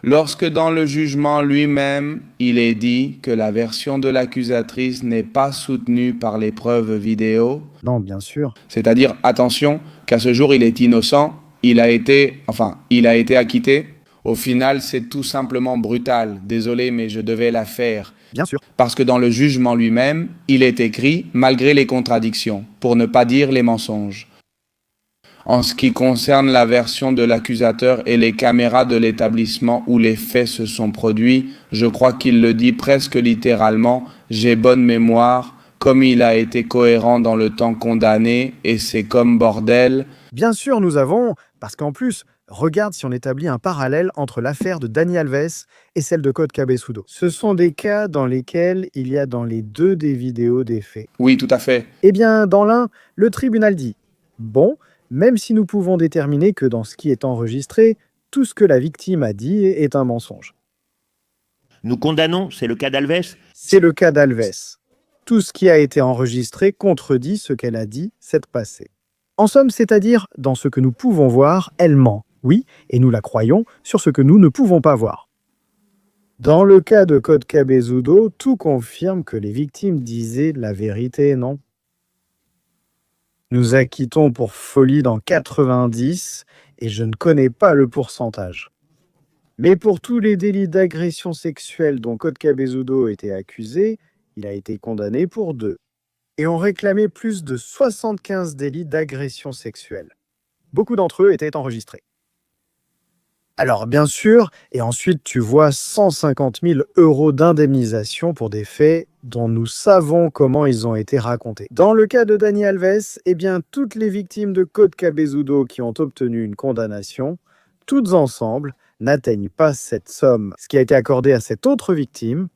Lorsque dans le jugement lui-même, il est dit que la version de l'accusatrice n'est pas soutenue par les preuves vidéo, Non, bien sûr. c'est-à-dire, attention, qu'à ce jour il est innocent, il a été acquitté, au final c'est tout simplement brutal. Désolé, mais je devais la faire. Bien sûr. Parce que dans le jugement lui-même, il est écrit « malgré les contradictions », pour ne pas dire les mensonges. En ce qui concerne la version de l'accusateur et les caméras de l'établissement où les faits se sont produits, je crois qu'il le dit presque littéralement « j'ai bonne mémoire », comme il a été cohérent dans le temps condamné, et c'est comme bordel. Bien sûr, parce qu'en plus, regarde si on établit un parallèle entre l'affaire de Dani Alves et celle de Code Cabeçudo. Ce sont des cas dans lesquels il y a dans les deux des vidéos des faits. Oui, tout à fait. Eh bien, dans l'un, le tribunal dit « bon, même si nous pouvons déterminer que dans ce qui est enregistré, tout ce que la victime a dit est un mensonge. » nous condamnons, c'est le cas d'Alves. C'est le cas d'Alves. Tout ce qui a été enregistré contredit ce qu'elle a dit cette passée. En somme, c'est-à-dire, dans ce que nous pouvons voir, elle ment, oui, et nous la croyons, sur ce que nous ne pouvons pas voir. Dans le cas de Code Cabeçudo, tout confirme que les victimes disaient la vérité, non? Nous acquittons pour folie dans 90, et je ne connais pas le pourcentage. Mais pour tous les délits d'agression sexuelle dont Code Cabeçudo était accusé, il a été condamné pour 2. Et on réclamait plus de 75 délits d'agression sexuelle. Beaucoup d'entre eux étaient enregistrés. Alors bien sûr, et ensuite tu vois 150 000 € d'indemnisation pour des faits dont nous savons comment ils ont été racontés. Dans le cas de Dani Alves, eh bien toutes les victimes de Code Cabeçudo qui ont obtenu une condamnation, toutes ensemble, n'atteignent pas cette somme. Ce qui a été accordé à cette autre victime,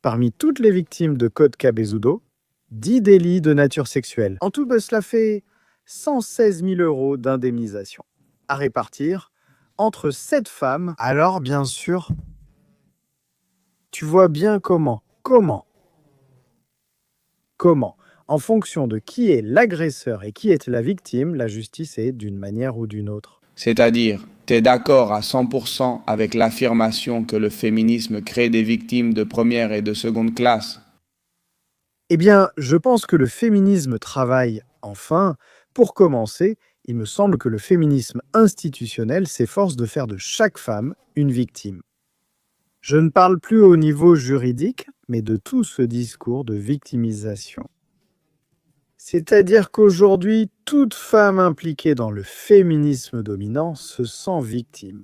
parmi toutes les victimes de Code Cabeçudo, 10 délits de nature sexuelle. En tout, cela fait 116 000 € d'indemnisation à répartir entre 7 femmes. Alors, bien sûr, tu vois bien comment, en fonction de qui est l'agresseur et qui est la victime, la justice est d'une manière ou d'une autre. C'est-à-dire, t'es d'accord à 100% avec l'affirmation que le féminisme crée des victimes de première et de seconde classe? Eh bien, je pense que le féminisme travaille, enfin, pour commencer, il me semble que le féminisme institutionnel s'efforce de faire de chaque femme une victime. Je ne parle plus au niveau juridique, mais de tout ce discours de victimisation. C'est-à-dire qu'aujourd'hui, toute femme impliquée dans le féminisme dominant se sent victime.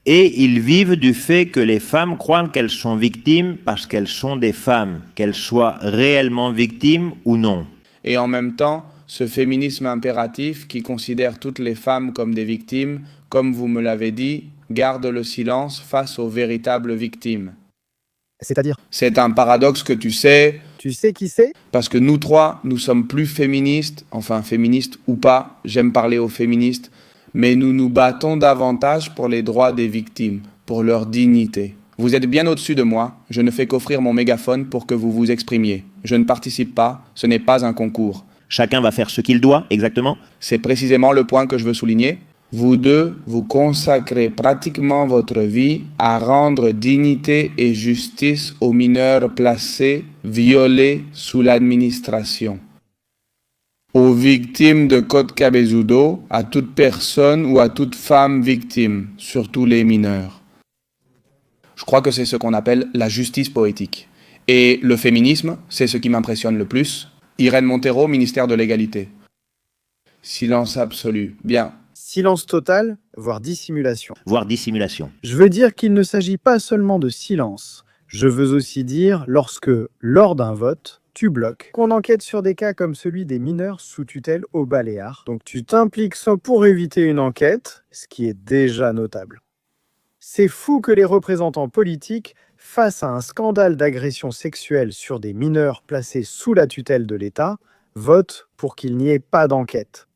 Et ils vivent du fait que les femmes croient qu'elles sont victimes parce qu'elles sont des femmes, qu'elles soient réellement victimes ou non. Et en même temps, ce féminisme impératif qui considère toutes les femmes comme des victimes, comme vous me l'avez dit, garde le silence face aux véritables victimes. C'est-à-dire, C'est un paradoxe que tu sais, tu sais qui c'est? parce que nous trois, nous sommes plus féministes, enfin féministes ou pas, j'aime parler aux féministes, mais nous nous battons davantage pour les droits des victimes, pour leur dignité. Vous êtes bien au-dessus de moi, je ne fais qu'offrir mon mégaphone pour que vous vous exprimiez. Je ne participe pas, ce n'est pas un concours. Chacun va faire ce qu'il doit, exactement. C'est précisément le point que je veux souligner. Vous deux, vous consacrez pratiquement votre vie à rendre dignité et justice aux mineurs placés, violés sous l'administration, aux victimes de Code Cabezudo, à toute personne ou à toute femme victime, surtout les mineurs. Je crois que c'est ce qu'on appelle la justice poétique. Et le féminisme, c'est ce qui m'impressionne le plus. Irène Montero, ministère de l'Égalité. Silence absolu. Bien. Silence total, voire dissimulation. voire dissimulation. Je veux dire qu'il ne s'agit pas seulement de silence. Je veux aussi dire lorsque, lors d'un vote, tu bloques, qu'on enquête sur des cas comme celui des mineurs sous tutelle aux Baléares. Donc tu t'impliques ça pour éviter une enquête, ce qui est déjà notable. C'est fou que les représentants politiques, face à un scandale d'agression sexuelle sur des mineurs placés sous la tutelle de l'État, votent pour qu'il n'y ait pas d'enquête.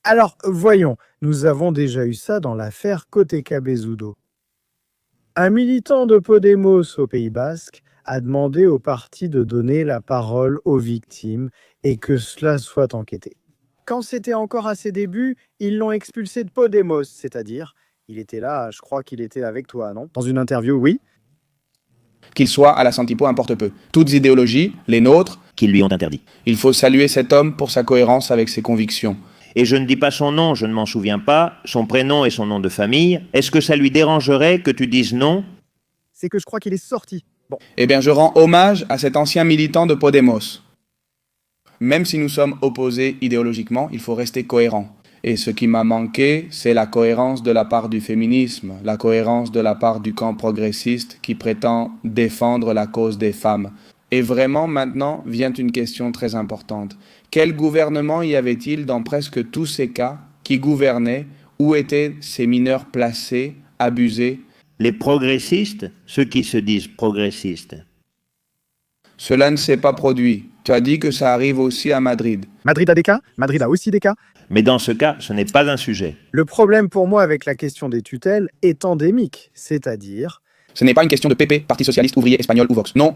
Alors, voyons, nous avons déjà eu ça dans l'affaire Côté Cabezudo. Un militant de Podemos au Pays Basque a demandé au parti de donner la parole aux victimes et que cela soit enquêté. Quand c'était encore à ses débuts, ils l'ont expulsé de Podemos, c'est-à-dire, il était là, je crois qu'il était avec toi, non? Dans une interview, oui. Qu'il soit à la Santipo importe peu. Toutes idéologies, les nôtres, Qu'ils lui ont interdit. il faut saluer cet homme pour sa cohérence avec ses convictions. Et je ne dis pas son nom, je ne m'en souviens pas, son prénom et son nom de famille. Est-ce que ça lui dérangerait que tu dises non? C'est que je crois qu'il est sorti. Bon, Eh bien, je rends hommage à cet ancien militant de Podemos. Même si nous sommes opposés idéologiquement, il faut rester cohérent. Et ce qui m'a manqué, c'est la cohérence de la part du féminisme, la cohérence de la part du camp progressiste qui prétend défendre la cause des femmes. Et vraiment, maintenant, vient une question très importante. Quel gouvernement y avait-il dans presque tous ces cas qui gouvernait? Où étaient ces mineurs placés, abusés? Les progressistes, ceux qui se disent progressistes. Cela ne s'est pas produit. Tu as dit que ça arrive aussi à Madrid. Madrid a des cas, Madrid a aussi des cas. Mais dans ce cas, ce n'est pas un sujet. Le problème pour moi avec la question des tutelles est endémique, c'est-à-dire, Ce n'est pas une question de PP, Parti Socialiste Ouvrier Espagnol ou Vox. Non,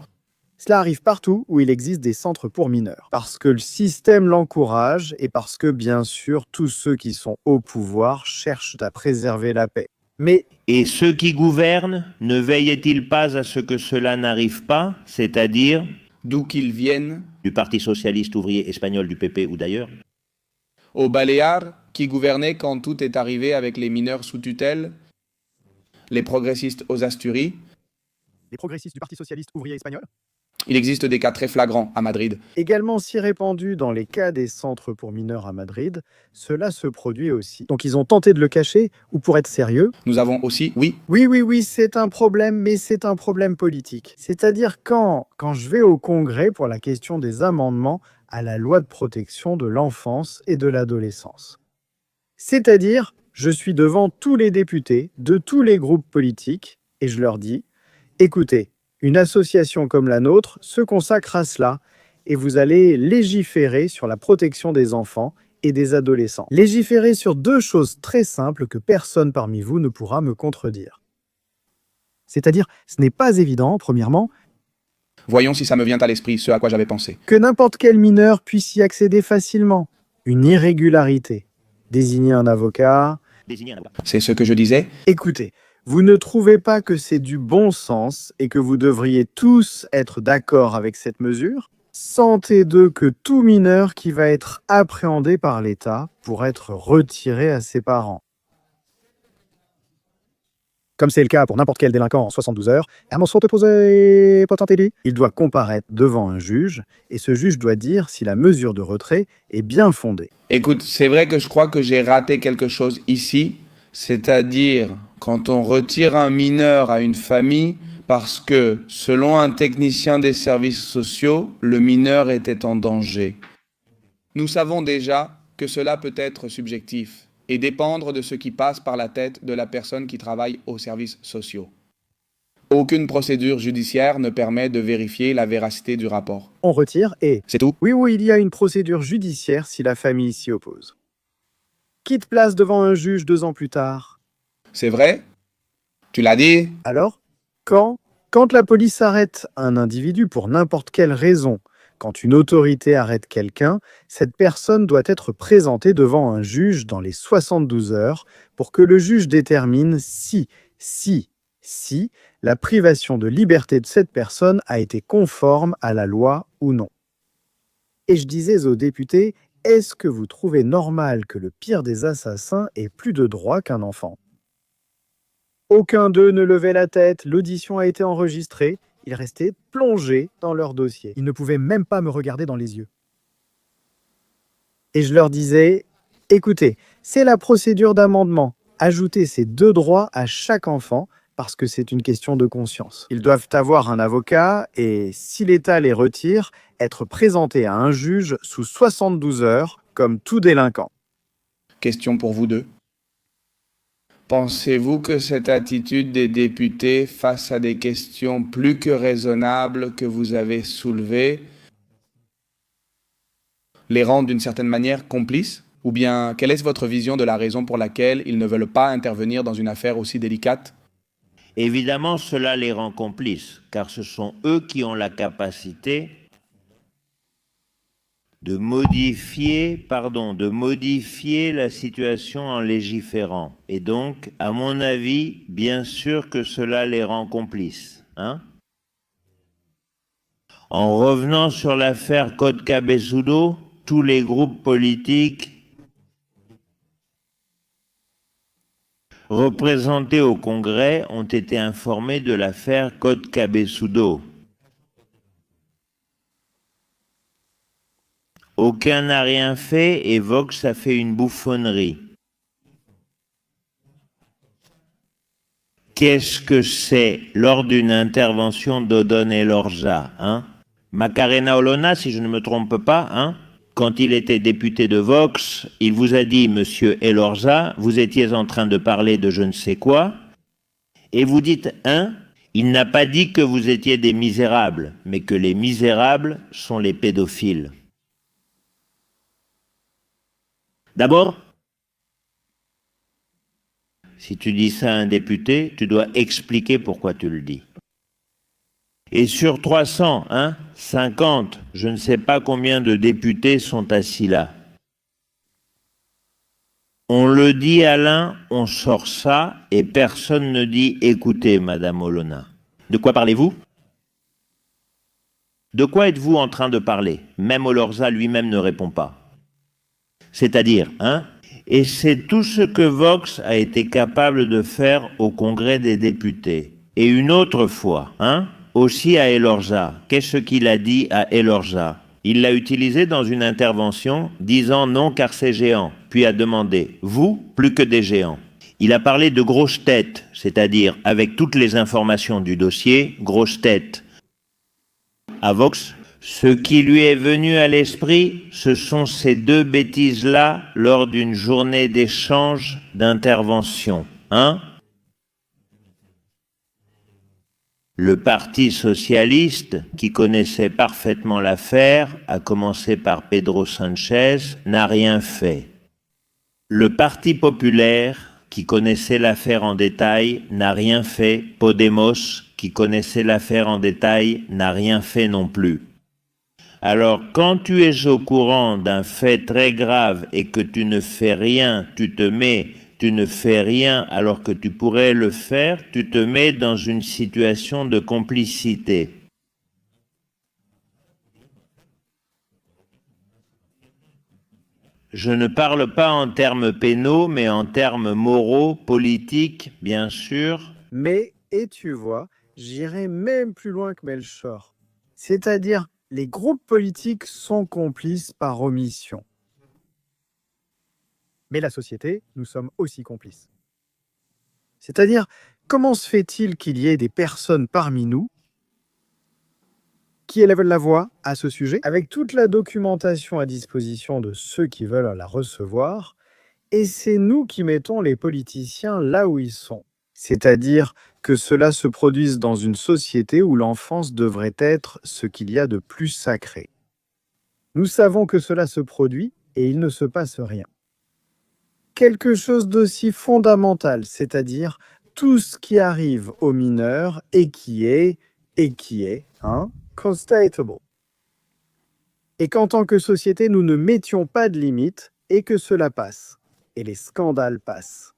cela arrive partout où il existe des centres pour mineurs. Parce que le système l'encourage et parce que, bien sûr, tous ceux qui sont au pouvoir cherchent à préserver la paix. Mais Et ceux qui gouvernent ne veillaient-ils pas à ce que cela n'arrive pas, c'est-à-dire d'où qu'ils viennent, du Parti socialiste ouvrier espagnol, du PP ou d'ailleurs? aux Baléares, qui gouvernaient quand tout est arrivé avec les mineurs sous tutelle, les progressistes aux Asturies. les progressistes du Parti socialiste ouvrier espagnol, Il existe des cas très flagrants à Madrid. également si répandu dans les cas des centres pour mineurs à Madrid, cela se produit aussi. Donc ils ont tenté de le cacher, ou pour être sérieux, Nous avons aussi, oui, oui, c'est un problème, mais c'est un problème politique. C'est-à-dire quand je vais au Congrès pour la question des amendements à la loi de protection de l'enfance et de l'adolescence. C'est-à-dire, je suis devant tous les députés de tous les groupes politiques et je leur dis, écoutez, une association comme la nôtre se consacre à cela et vous allez légiférer sur la protection des enfants et des adolescents. Légiférer sur deux choses très simples que personne parmi vous ne pourra me contredire. C'est-à-dire, ce n'est pas évident, premièrement, voyons si ça me vient à l'esprit ce à quoi j'avais pensé. que n'importe quel mineur puisse y accéder facilement. Une irrégularité. Désigner un avocat. Désigner un avocat. C'est ce que je disais. Écoutez, vous ne trouvez pas que c'est du bon sens et que vous devriez tous être d'accord avec cette mesure? Sentez d'eux que tout mineur qui va être appréhendé par l'État pour être retiré à ses parents. Comme c'est le cas pour n'importe quel délinquant en 72 heures, il doit comparaître devant un juge et ce juge doit dire si la mesure de retrait est bien fondée. Écoute, c'est vrai que je crois que j'ai raté quelque chose ici, c'est-à-dire quand on retire un mineur à une famille parce que, selon un technicien des services sociaux, le mineur était en danger. Nous savons déjà que cela peut être subjectif et dépendre de ce qui passe par la tête de la personne qui travaille aux services sociaux. Aucune procédure judiciaire ne permet de vérifier la véracité du rapport. On retire et... C'est tout? Oui, il y a une procédure judiciaire si la famille s'y oppose. Qui te place devant un juge 2 ans plus tard? C'est vrai? Tu l'as dit? Alors, quand la police arrête un individu pour n'importe quelle raison, Quand une autorité arrête quelqu'un, cette personne doit être présentée devant un juge dans les 72 heures pour que le juge détermine si la privation de liberté de cette personne a été conforme à la loi ou non. Et je disais aux députés, est-ce que vous trouvez normal que le pire des assassins ait plus de droits qu'un enfant? Aucun d'eux ne levait la tête, l'audition a été enregistrée, ils restaient plongés dans leur dossier. Ils ne pouvaient même pas me regarder dans les yeux. Et je leur disais, écoutez, c'est la procédure d'amendement. Ajoutez ces 2 droits à chaque enfant parce que c'est une question de conscience. Ils doivent avoir un avocat et, si l'État les retire, être présentés à un juge sous 72 heures comme tout délinquant. Question pour vous deux. Pensez-vous que cette attitude des députés face à des questions plus que raisonnables que vous avez soulevées les rend d'une certaine manière complices? Ou bien, quelle est votre vision de la raison pour laquelle ils ne veulent pas intervenir dans une affaire aussi délicate? Évidemment, cela les rend complices, car ce sont eux qui ont la capacité de modifier la situation en légiférant. Et donc, à mon avis, bien sûr que cela les rend complices. En revenant sur l'affaire Code Cabezudo, tous les groupes politiques représentés au Congrès ont été informés de l'affaire Code Cabezudo. Aucun n'a rien fait et Vox a fait une bouffonnerie. Qu'est-ce que c'est lors d'une intervention d'Odon Elorza, Macarena Olona, si je ne me trompe pas, quand il était député de Vox, il vous a dit, monsieur Elorza, vous étiez en train de parler de je ne sais quoi, et vous dites, il n'a pas dit que vous étiez des misérables, mais que les misérables sont les pédophiles. D'abord, si tu dis ça à un député, tu dois expliquer pourquoi tu le dis. Et sur 300, 50, je ne sais pas combien de députés sont assis là. On le dit à l'un, on sort ça, et personne ne dit « Écoutez, Madame Olona, de quoi parlez-vous » De quoi êtes-vous en train de parler? Même Olorza lui-même ne répond pas. C'est-à-dire, et c'est tout ce que Vox a été capable de faire au Congrès des députés. Et une autre fois, aussi à Elorza. Qu'est-ce qu'il a dit à Elorza? Il l'a utilisé dans une intervention disant non car c'est géant, puis a demandé « Vous, plus que des géants ». Il a parlé de grosses têtes, c'est-à-dire avec toutes les informations du dossier, grosses têtes. À Vox, ce qui lui est venu à l'esprit, ce sont ces 2 bêtises-là lors d'une journée d'échange d'intervention. Le Parti socialiste, qui connaissait parfaitement l'affaire, à commencer par Pedro Sanchez, n'a rien fait. Le Parti populaire, qui connaissait l'affaire en détail, n'a rien fait. Podemos, qui connaissait l'affaire en détail, n'a rien fait non plus. Alors, quand tu es au courant d'un fait très grave et que tu ne fais rien, tu ne fais rien alors que tu pourrais le faire, tu te mets dans une situation de complicité. Je ne parle pas en termes pénaux, mais en termes moraux, politiques, bien sûr. Mais, et tu vois, j'irai même plus loin que Melchor. C'est-à-dire, les groupes politiques sont complices par omission. Mais la société, nous sommes aussi complices. C'est-à-dire, comment se fait-il qu'il y ait des personnes parmi nous qui élèvent la voix à ce sujet, avec toute la documentation à disposition de ceux qui veulent la recevoir, et c'est nous qui mettons les politiciens là où ils sont. C'est-à-dire que cela se produise dans une société où l'enfance devrait être ce qu'il y a de plus sacré. Nous savons que cela se produit et il ne se passe rien. Quelque chose d'aussi fondamental, c'est-à-dire tout ce qui arrive aux mineurs et qui est constatable. Et qu'en tant que société, nous ne mettions pas de limites et que cela passe. Et les scandales passent.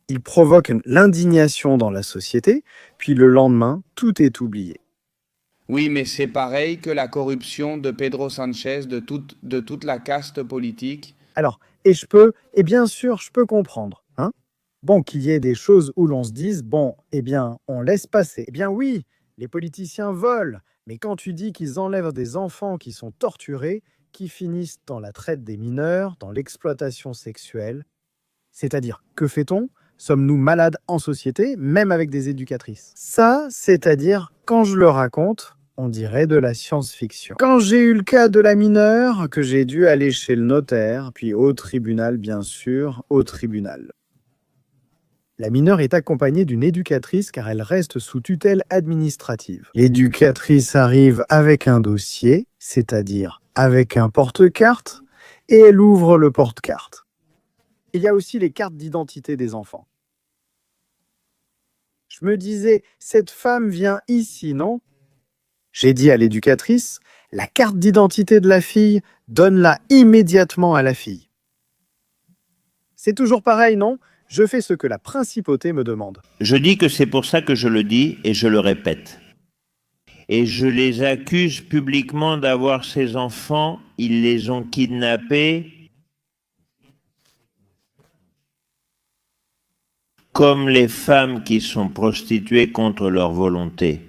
Ils provoquent l'indignation dans la société, puis le lendemain, tout est oublié. Oui, mais c'est pareil que la corruption de Pedro Sanchez, de toute la caste politique. Alors, et bien sûr, je peux comprendre, hein. Bon, qu'il y ait des choses où l'on se dise, bon, eh bien, on laisse passer. Eh bien oui, les politiciens volent, mais quand tu dis qu'ils enlèvent des enfants qui sont torturés, qui finissent dans la traite des mineurs, dans l'exploitation sexuelle, c'est-à-dire, que fait-on? Sommes-nous malades en société, même avec des éducatrices? Ça, c'est-à-dire, quand je le raconte, on dirait de la science-fiction. Quand j'ai eu le cas de la mineure, que j'ai dû aller chez le notaire, puis au tribunal, bien sûr, au tribunal. La mineure est accompagnée d'une éducatrice car elle reste sous tutelle administrative. L'éducatrice arrive avec un dossier, c'est-à-dire avec un porte-carte, et elle ouvre le porte-carte. Il y a aussi les cartes d'identité des enfants. Je me disais, cette femme vient ici, non? J'ai dit à l'éducatrice, la carte d'identité de la fille, donne-la immédiatement à la fille. C'est toujours pareil, non? Je fais ce que la principauté me demande. Je dis que c'est pour ça que je le dis et je le répète. Et je les accuse publiquement d'avoir ces enfants, ils les ont kidnappés comme les femmes qui sont prostituées contre leur volonté.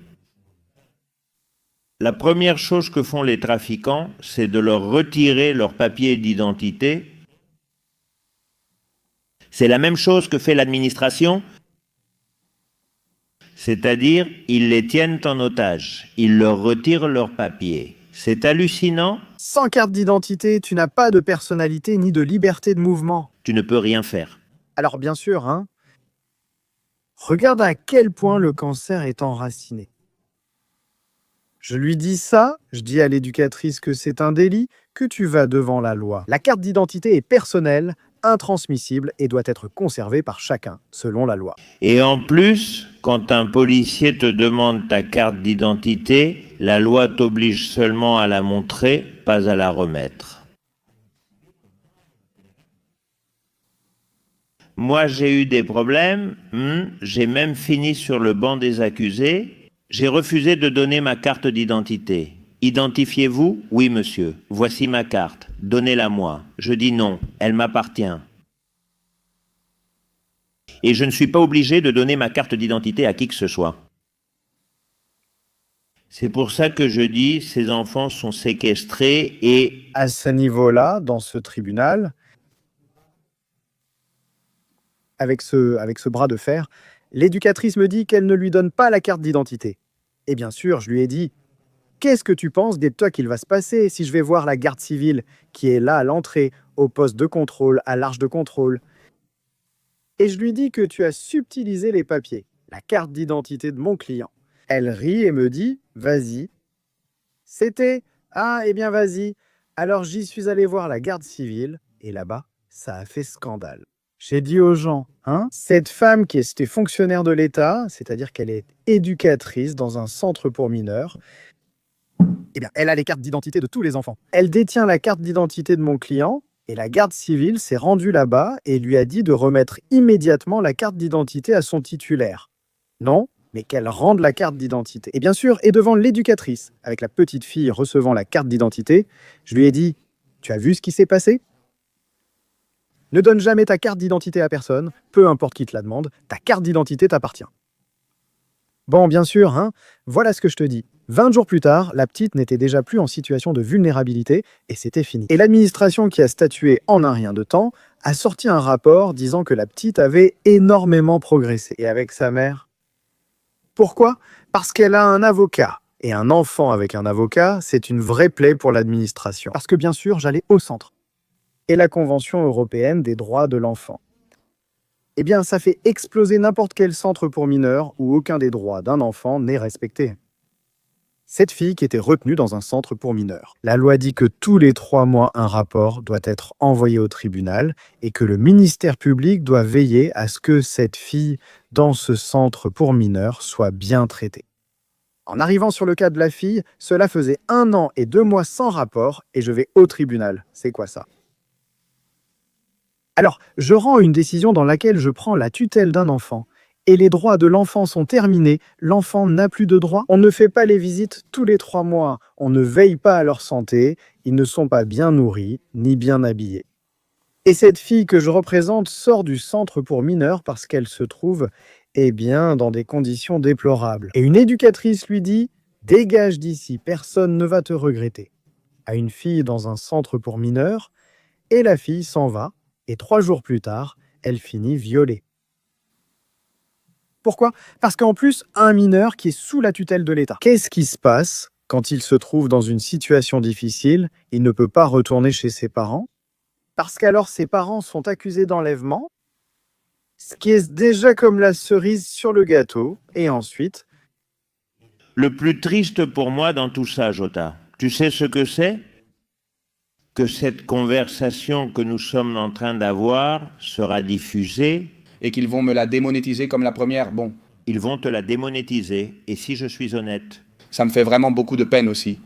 La première chose que font les trafiquants, c'est de leur retirer leur papier d'identité. C'est la même chose que fait l'administration, c'est-à-dire ils les tiennent en otage, ils leur retirent leur papier. C'est hallucinant. Sans carte d'identité, tu n'as pas de personnalité ni de liberté de mouvement. Tu ne peux rien faire. Alors bien sûr, hein. Regarde à quel point le cancer est enraciné. Je lui dis ça, je dis à l'éducatrice que c'est un délit, que tu vas devant la loi. La carte d'identité est personnelle, intransmissible et doit être conservée par chacun, selon la loi. Et en plus, quand un policier te demande ta carte d'identité, la loi t'oblige seulement à la montrer, pas à la remettre. Moi, j'ai eu des problèmes, j'ai même fini sur le banc des accusés. J'ai refusé de donner ma carte d'identité. Identifiez-vous? Oui, monsieur. Voici ma carte. Donnez-la-moi. Je dis non. Elle m'appartient. Et je ne suis pas obligé de donner ma carte d'identité à qui que ce soit. C'est pour ça que je dis ces enfants sont séquestrés et... À ce niveau-là, dans ce tribunal, avec ce bras de fer, l'éducatrice me dit qu'elle ne lui donne pas la carte d'identité. Et bien sûr, je lui ai dit, qu'est-ce que tu penses de toi qu'il va se passer si je vais voir la garde civile qui est là à l'entrée, au poste de contrôle, à l'arche de contrôle? Et je lui dis que tu as subtilisé les papiers, la carte d'identité de mon client. Elle rit et me dit, vas-y. C'était, ah, eh bien vas-y. Alors j'y suis allé voir la garde civile, et là-bas, ça a fait scandale. J'ai dit aux gens, hein, cette femme qui était fonctionnaire de l'État, c'est-à-dire qu'elle est éducatrice dans un centre pour mineurs, eh bien, elle a les cartes d'identité de tous les enfants. Elle détient la carte d'identité de mon client, et la garde civile s'est rendue là-bas et lui a dit de remettre immédiatement la carte d'identité à son titulaire. Non, mais qu'elle rende la carte d'identité. Et bien sûr, et devant l'éducatrice, avec la petite fille recevant la carte d'identité, je lui ai dit, tu as vu ce qui s'est passé ? Ne donne jamais ta carte d'identité à personne, peu importe qui te la demande, ta carte d'identité t'appartient. Bon, bien sûr, hein, voilà ce que je te dis. 20 jours plus tard, la petite n'était déjà plus en situation de vulnérabilité et c'était fini. Et l'administration qui a statué en un rien de temps a sorti un rapport disant que la petite avait énormément progressé. Et avec sa mère. Pourquoi? Parce qu'elle a un avocat. Et un enfant avec un avocat, c'est une vraie plaie pour l'administration. Parce que bien sûr, j'allais au centre. Et la Convention européenne des droits de l'enfant. Eh bien, ça fait exploser n'importe quel centre pour mineurs où aucun des droits d'un enfant n'est respecté. Cette fille qui était retenue dans un centre pour mineurs. La loi dit que tous les 3 mois, un rapport doit être envoyé au tribunal et que le ministère public doit veiller à ce que cette fille, dans ce centre pour mineurs, soit bien traitée. En arrivant sur le cas de la fille, cela faisait 1 an et 2 mois sans rapport et je vais au tribunal. C'est quoi ça? Alors, je rends une décision dans laquelle je prends la tutelle d'un enfant. Et les droits de l'enfant sont terminés, l'enfant n'a plus de droits. On ne fait pas les visites tous les 3 mois, on ne veille pas à leur santé, ils ne sont pas bien nourris, ni bien habillés. Et cette fille que je représente sort du centre pour mineurs parce qu'elle se trouve, dans des conditions déplorables. Et une éducatrice lui dit « Dégage d'ici, personne ne va te regretter ». À une fille dans un centre pour mineurs, et la fille s'en va, et 3 jours plus tard, elle finit violée. Pourquoi? Parce qu'en plus, un mineur qui est sous la tutelle de l'État. Qu'est-ce qui se passe quand il se trouve dans une situation difficile? Il ne peut pas retourner chez ses parents, parce qu'alors ses parents sont accusés d'enlèvement, ce qui est déjà comme la cerise sur le gâteau, et ensuite... Le plus triste pour moi dans tout ça, Jota, tu sais ce que c'est? Que cette conversation que nous sommes en train d'avoir sera diffusée. Et qu'ils vont me la démonétiser comme la première, bon. Ils vont te la démonétiser, et si je suis honnête? Ça me fait vraiment beaucoup de peine aussi.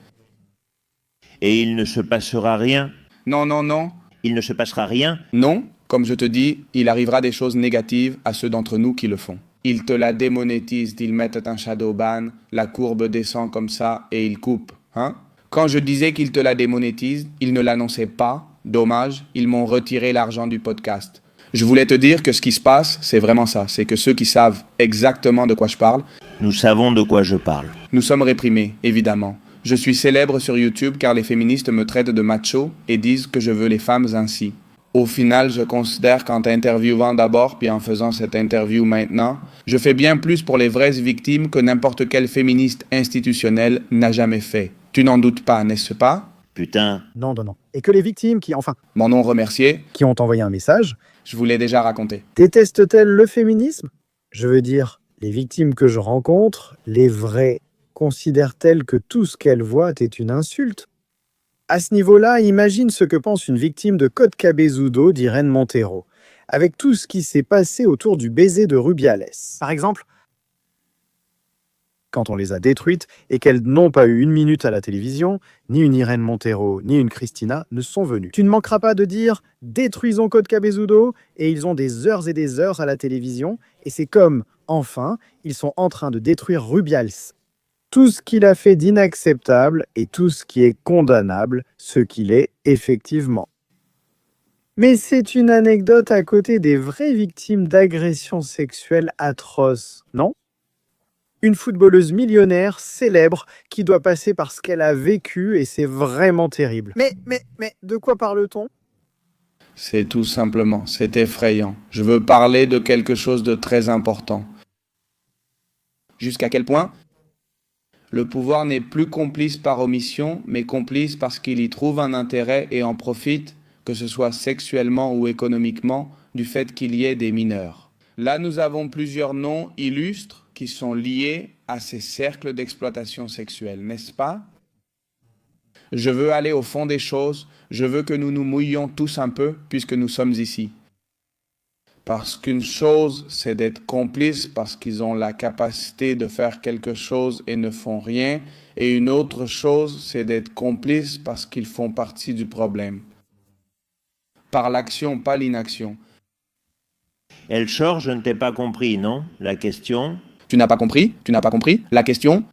Et il ne se passera rien? Non, non, non. Il ne se passera rien? Non, comme je te dis, il arrivera des choses négatives à ceux d'entre nous qui le font. Ils te la démonétisent, ils mettent un shadow ban, la courbe descend comme ça et ils coupent, hein? Quand je disais qu'ils te la démonétisent, ils ne l'annonçaient pas. Dommage, ils m'ont retiré l'argent du podcast. Je voulais te dire que ce qui se passe, c'est vraiment ça. C'est que ceux qui savent exactement de quoi je parle... Nous savons de quoi je parle. Nous sommes réprimés, évidemment. Je suis célèbre sur YouTube car les féministes me traitent de macho et disent que je veux les femmes ainsi. Au final, je considère qu'en t'interviewant d'abord, puis en faisant cette interview maintenant, je fais bien plus pour les vraies victimes que n'importe quel féministe institutionnel n'a jamais fait. Tu n'en doutes pas, n'est-ce pas? Putain. Non. Et que les victimes qui, M'en ont remercié. qui ont envoyé un message, Je vous l'ai déjà raconté. détestent-elles le féminisme? Je veux dire, les victimes que je rencontre, les vraies, considèrent-elles que tout ce qu'elles voient est une insulte? À ce niveau-là, imagine ce que pense une victime de Côte Cabezudo d'Irène Montero, avec tout ce qui s'est passé autour du baiser de Rubiales. Par exemple, quand on les a détruites et qu'elles n'ont pas eu 1 minute à la télévision, ni une Irène Montero, ni une Christina ne sont venues. Tu ne manqueras pas de dire « détruisons Côte Cabezudo » et ils ont des heures et des heures à la télévision, et c'est comme, enfin, ils sont en train de détruire Rubiales. Tout ce qu'il a fait d'inacceptable et tout ce qui est condamnable, ce qu'il est effectivement. Mais c'est une anecdote à côté des vraies victimes d'agressions sexuelles atroces, non? Une footballeuse millionnaire, célèbre, qui doit passer par ce qu'elle a vécu et c'est vraiment terrible. Mais, de quoi parle-t-on? C'est tout simplement, c'est effrayant. Je veux parler de quelque chose de très important. Jusqu'à quel point? Le pouvoir n'est plus complice par omission, mais complice parce qu'il y trouve un intérêt et en profite, que ce soit sexuellement ou économiquement, du fait qu'il y ait des mineurs. Là, nous avons plusieurs noms illustres qui sont liés à ces cercles d'exploitation sexuelle, n'est-ce pas? Je veux aller au fond des choses, je veux que nous nous mouillions tous un peu puisque nous sommes ici. Parce qu'une chose, c'est d'être complice parce qu'ils ont la capacité de faire quelque chose et ne font rien, et une autre chose, c'est d'être complice parce qu'ils font partie du problème. Par l'action, pas l'inaction. Elchor, je ne t'ai pas compris, non? La question? Tu n'as pas compris? Tu n'as pas compris? La question?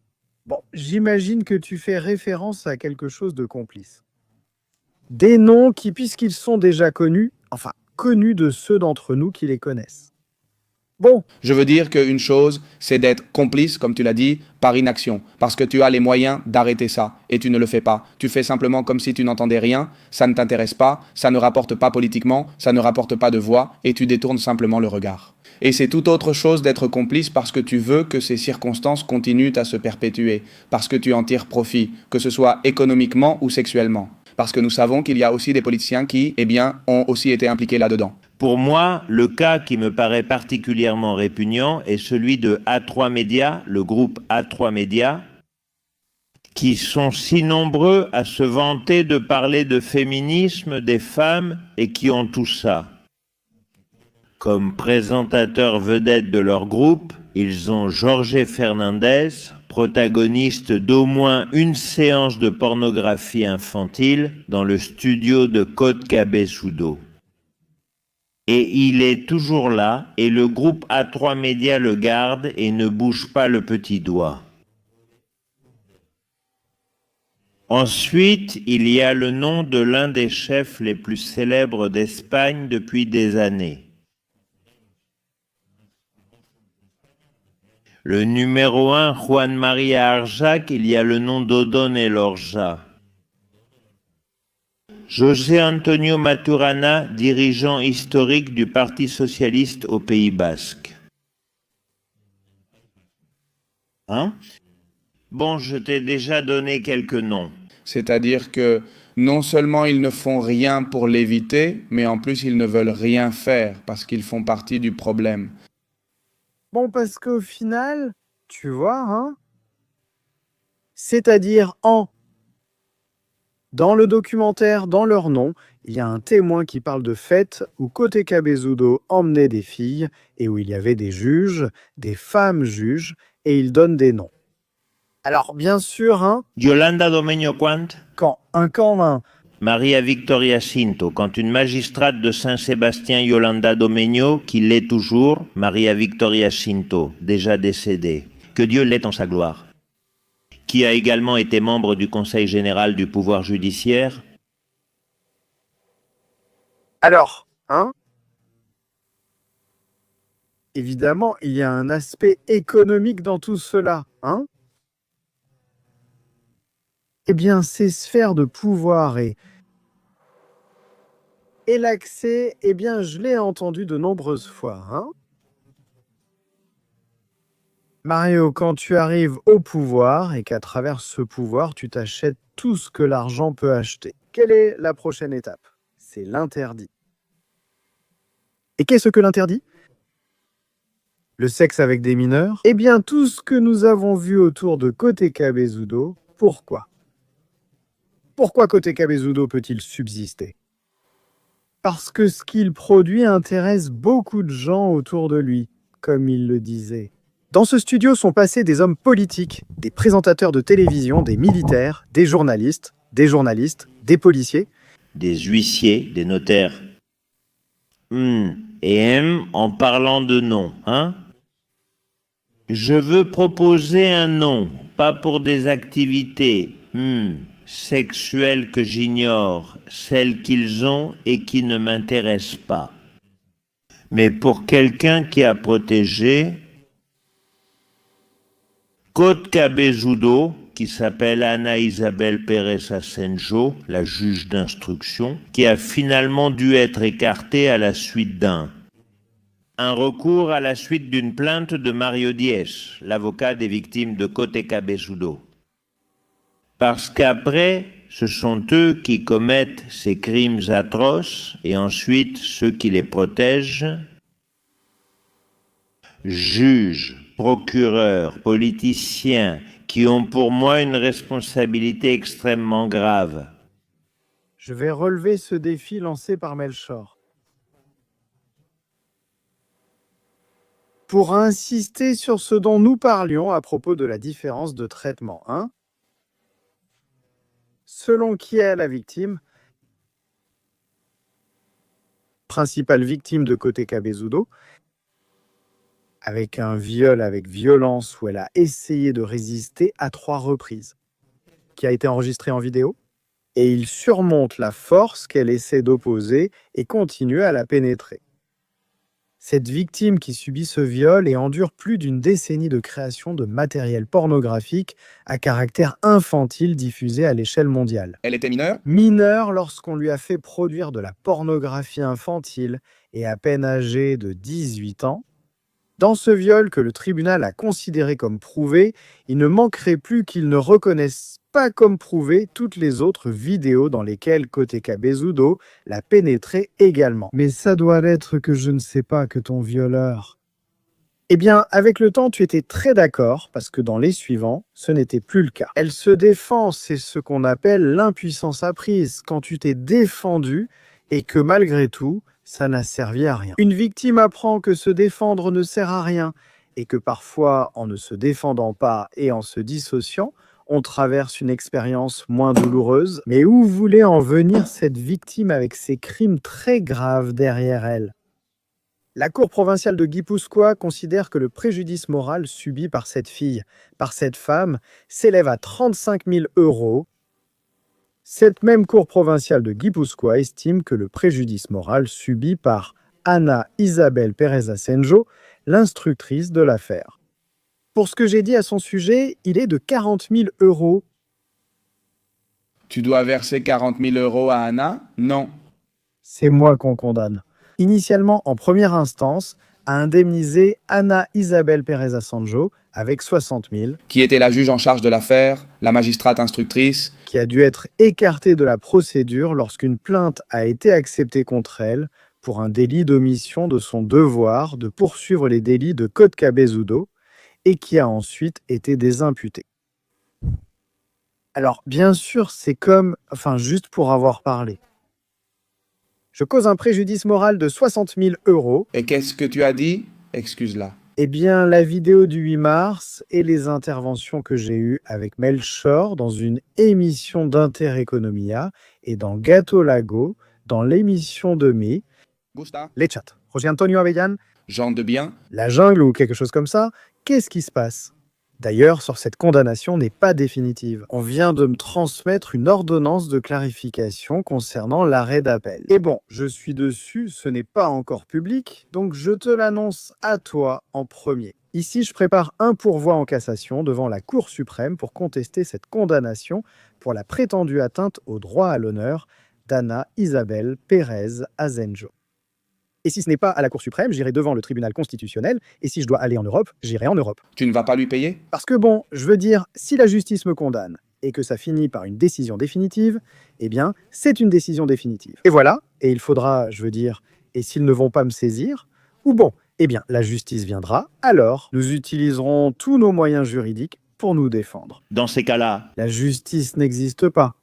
Bon, j'imagine que tu fais référence à quelque chose de complice. Des noms qui, puisqu'ils sont déjà connus, connus de ceux d'entre nous qui les connaissent. Bon, Je veux dire qu'une chose, c'est d'être complice, comme tu l'as dit, par inaction. Parce que tu as les moyens d'arrêter ça, et tu ne le fais pas. Tu fais simplement comme si tu n'entendais rien, ça ne t'intéresse pas, ça ne rapporte pas politiquement, ça ne rapporte pas de voix, et tu détournes simplement le regard. Et c'est tout autre chose d'être complice parce que tu veux que ces circonstances continuent à se perpétuer, parce que tu en tires profit, que ce soit économiquement ou sexuellement. Parce que nous savons qu'il y a aussi des politiciens qui, ont aussi été impliqués là-dedans. Pour moi, le cas qui me paraît particulièrement répugnant est celui de A3 Média, le groupe A3 Média, qui sont si nombreux à se vanter de parler de féminisme, des femmes, et qui ont tout ça. Comme présentateur vedette de leur groupe, ils ont Jorge Fernandez, protagoniste d'au moins une séance de pornographie infantile dans le studio de Côte Cabezudo. Et il est toujours là, et le groupe A3 Média le garde et ne bouge pas le petit doigt. Ensuite, il y a le nom de l'un des chefs les plus célèbres d'Espagne depuis des années. Le numéro 1, Juan María Arjac, il y a le nom d'Odón Elorza. José Antonio Maturana, dirigeant historique du Parti socialiste au Pays basque. Hein? Bon, je t'ai déjà donné quelques noms. C'est-à-dire que non seulement ils ne font rien pour l'éviter, mais en plus ils ne veulent rien faire parce qu'ils font partie du problème. Bon, parce qu'au final, tu vois, hein, c'est-à-dire dans le documentaire, dans leur nom, il y a un témoin qui parle de fêtes où Côté Cabezudo emmenait des filles et où il y avait des juges, des femmes juges, et il donne des noms. Alors, bien sûr, hein, Yolanda Domeño Quant, quand un camp María Victoria Cinto, quand une magistrate de Saint-Sébastien, Yolanda Domeño, qui l'est toujours, María Victoria Cinto, déjà décédée, que Dieu l'ait en sa gloire, qui a également été membre du Conseil général du pouvoir judiciaire. Alors, hein, évidemment, il y a un aspect économique dans tout cela, hein. Eh bien, ces sphères de pouvoir et l'accès, eh bien, je l'ai entendu de nombreuses fois, hein. Mario, quand tu arrives au pouvoir et qu'à travers ce pouvoir, tu t'achètes tout ce que l'argent peut acheter, quelle est la prochaine étape? C'est l'interdit. Et qu'est-ce que l'interdit? Le sexe avec des mineurs? Eh bien, tout ce que nous avons vu autour de Côté Cabezudo, pourquoi? Pourquoi Côté Cabezudo peut-il subsister? Parce que ce qu'il produit intéresse beaucoup de gens autour de lui, comme il le disait. Dans ce studio sont passés des hommes politiques, des présentateurs de télévision, des militaires, des journalistes, des policiers. Des huissiers, des notaires. En parlant de nom, hein? Je veux proposer un nom, pas pour des activités sexuelles que j'ignore, celles qu'ils ont et qui ne m'intéressent pas. Mais pour quelqu'un qui a protégé Côte Cabezudo, qui s'appelle Ana Isabel Pérez Asenjo, la juge d'instruction, qui a finalement dû être écartée à la suite d'un recours à la suite d'une plainte de Mario Diez, l'avocat des victimes de Côte Cabezudo. Parce qu'après, ce sont eux qui commettent ces crimes atroces et ensuite ceux qui les protègent, juges, procureurs, politiciens, qui ont pour moi une responsabilité extrêmement grave. Je vais relever ce défi lancé par Melchor. Pour insister sur ce dont nous parlions à propos de la différence de traitement, hein? Selon qui est la victime, principale victime de Côté Cabezudo, avec un viol avec violence où elle a essayé de résister à 3 reprises, qui a été enregistré en vidéo, et il surmonte la force qu'elle essaie d'opposer et continue à la pénétrer. Cette victime qui subit ce viol et endure plus d'une décennie de création de matériel pornographique à caractère infantile diffusé à l'échelle mondiale. Elle était mineure? Mineure lorsqu'on lui a fait produire de la pornographie infantile et à peine âgée de 18 ans. Dans ce viol que le tribunal a considéré comme prouvé, il ne manquerait plus qu'il ne reconnaisse pas comme prouvé toutes les autres vidéos dans lesquelles Côté Cabezudo l'a pénétré également. Mais ça doit être que je ne sais pas que ton violeur... Eh bien, avec le temps, tu étais très d'accord, parce que dans les suivants, ce n'était plus le cas. Elle se défend, c'est ce qu'on appelle l'impuissance apprise, quand tu t'es défendu et que malgré tout, ça n'a servi à rien. Une victime apprend que se défendre ne sert à rien et que parfois, en ne se défendant pas et en se dissociant, on traverse une expérience moins douloureuse. Mais où voulait en venir cette victime avec ses crimes très graves derrière elle? La Cour provinciale de Guipuscoa considère que le préjudice moral subi par cette fille, par cette femme, s'élève à 35 000 €. Cette même Cour provinciale de Guipuscoa estime que le préjudice moral subi par Ana Isabel Pérez Asenjo, l'instructrice de l'affaire. Pour ce que j'ai dit à son sujet, il est de 40 000 €. Tu dois verser 40 000 € à Anna? Non. C'est moi qu'on condamne. Initialement, en première instance, à indemniser Ana Isabel Pérez Asenjo avec 60 000, Qui était la juge en charge de l'affaire, la magistrate instructrice? qui a dû être écartée de la procédure lorsqu'une plainte a été acceptée contre elle pour un délit d'omission de son devoir de poursuivre les délits de Code Cabezudo et qui a ensuite été désimputée. Alors, bien sûr, c'est comme, juste pour avoir parlé. Je cause un préjudice moral de 60 000 €. Et qu'est-ce que tu as dit? Excuse-la. Eh bien, la vidéo du 8 mars et les interventions que j'ai eues avec Melchor dans une émission d'Intereconomia et dans Gato Lago, dans l'émission de mai, Gusta? les chats. José Antonio Avellan, Gens de bien? la jungle ou quelque chose comme ça, qu'est-ce qui se passe? D'ailleurs, sur cette condamnation n'est pas définitive. On vient de me transmettre une ordonnance de clarification concernant l'arrêt d'appel. Et bon, je suis dessus, ce n'est pas encore public, donc je te l'annonce à toi en premier. Ici, je prépare un pourvoi en cassation devant la Cour suprême pour contester cette condamnation pour la prétendue atteinte au droit à l'honneur d'Ana Isabel Pérez Asenjo. Et si ce n'est pas à la Cour suprême, j'irai devant le tribunal constitutionnel, et si je dois aller en Europe, j'irai en Europe. Tu ne vas pas lui payer? Parce que bon, je veux dire, si la justice me condamne et que ça finit par une décision définitive, eh bien, c'est une décision définitive. Et voilà, et il faudra, je veux dire, et s'ils ne vont pas me saisir, ou bon, eh bien, la justice viendra, alors nous utiliserons tous nos moyens juridiques pour nous défendre. Dans ces cas-là, La justice n'existe pas.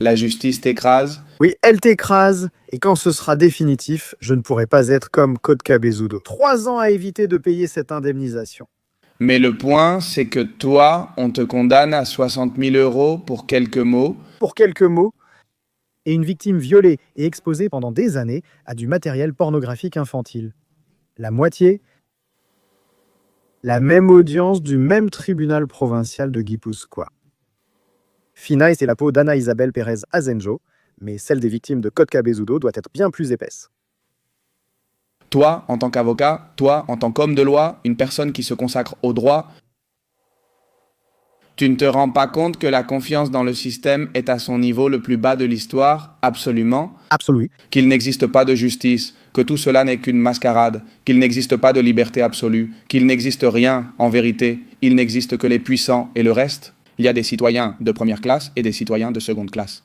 La justice t'écrase? Oui, elle t'écrase, et quand ce sera définitif, je ne pourrai pas être comme Code Cabezudo. 3 ans à éviter de payer cette indemnisation. Mais le point, c'est que toi, on te condamne à 60 000 € pour quelques mots. Pour quelques mots, et une victime violée et exposée pendant des années à du matériel pornographique infantile. La moitié, la même audience du même tribunal provincial de Guipuscoa. Fina, et c'est la peau d'Ana Isabel Pérez Asenjo, mais celle des victimes de Code Cabezudo doit être bien plus épaisse. Toi, en tant qu'avocat, toi, en tant qu'homme de loi, une personne qui se consacre au droit, tu ne te rends pas compte que la confiance dans le système est à son niveau le plus bas de l'histoire? Absolument. Absolu. Qu'il n'existe pas de justice, que tout cela n'est qu'une mascarade, qu'il n'existe pas de liberté absolue, qu'il n'existe rien en vérité, il n'existe que les puissants et le reste. Il y a des citoyens de première classe et des citoyens de seconde classe.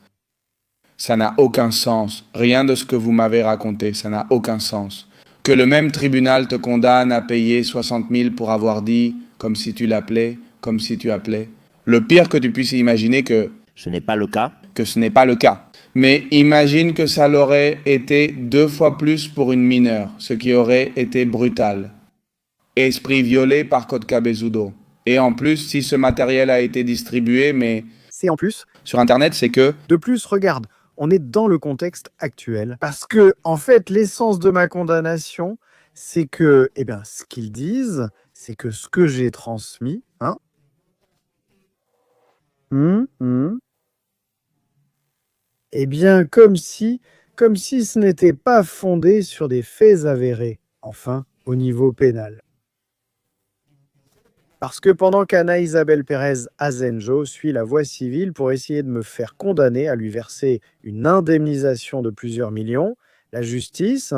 Ça n'a aucun sens. Rien de ce que vous m'avez raconté, ça n'a aucun sens. Que le même tribunal te condamne à payer 60 000 pour avoir dit, comme si tu l'appelais, comme si tu appelais. Le pire que tu puisses imaginer que ce n'est pas le cas. ce n'est pas le cas. Mais imagine que ça l'aurait été 2 fois plus pour une mineure, ce qui aurait été brutal. Esprit violé par Code Cabezudo. Et en plus, si ce matériel a été distribué, mais C'est en plus, sur Internet, c'est que de plus, regarde, on est dans le contexte actuel. Parce que, en fait, l'essence de ma condamnation, c'est que, ce qu'ils disent, c'est que ce que j'ai transmis, comme si ce n'était pas fondé sur des faits avérés, enfin, au niveau pénal. Parce que pendant qu'Ana Isabel Pérez Asenjo suit la voie civile pour essayer de me faire condamner à lui verser une indemnisation de plusieurs millions, la justice,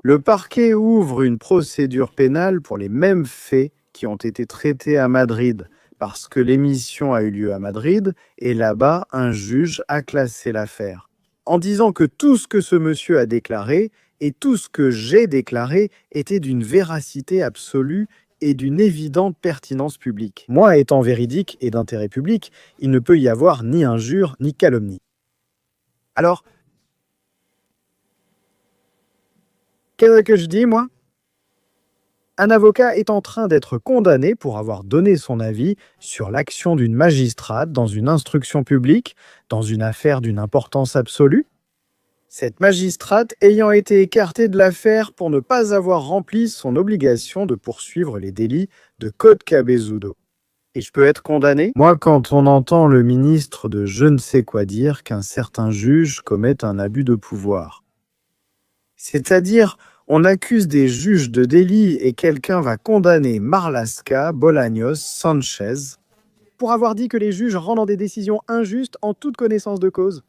le parquet ouvre une procédure pénale pour les mêmes faits qui ont été traités à Madrid, parce que l'émission a eu lieu à Madrid, et là-bas, un juge a classé l'affaire, en disant que tout ce que ce monsieur a déclaré et tout ce que j'ai déclaré était d'une véracité absolue et d'une évidente pertinence publique. Moi, étant véridique et d'intérêt public, il ne peut y avoir ni injure ni calomnie. Alors, qu'est-ce que je dis, moi? Un avocat est en train d'être condamné pour avoir donné son avis sur l'action d'une magistrate dans une instruction publique, dans une affaire d'une importance absolue. Cette magistrate ayant été écartée de l'affaire pour ne pas avoir rempli son obligation de poursuivre les délits de Code Cabezudo. Et je peux être condamné? Moi, quand on entend le ministre de je ne sais quoi dire qu'un certain juge commet un abus de pouvoir. C'est-à-dire, on accuse des juges de délit et quelqu'un va condamner Marlaska, Bolaños, Sanchez pour avoir dit que les juges rendent des décisions injustes en toute connaissance de cause.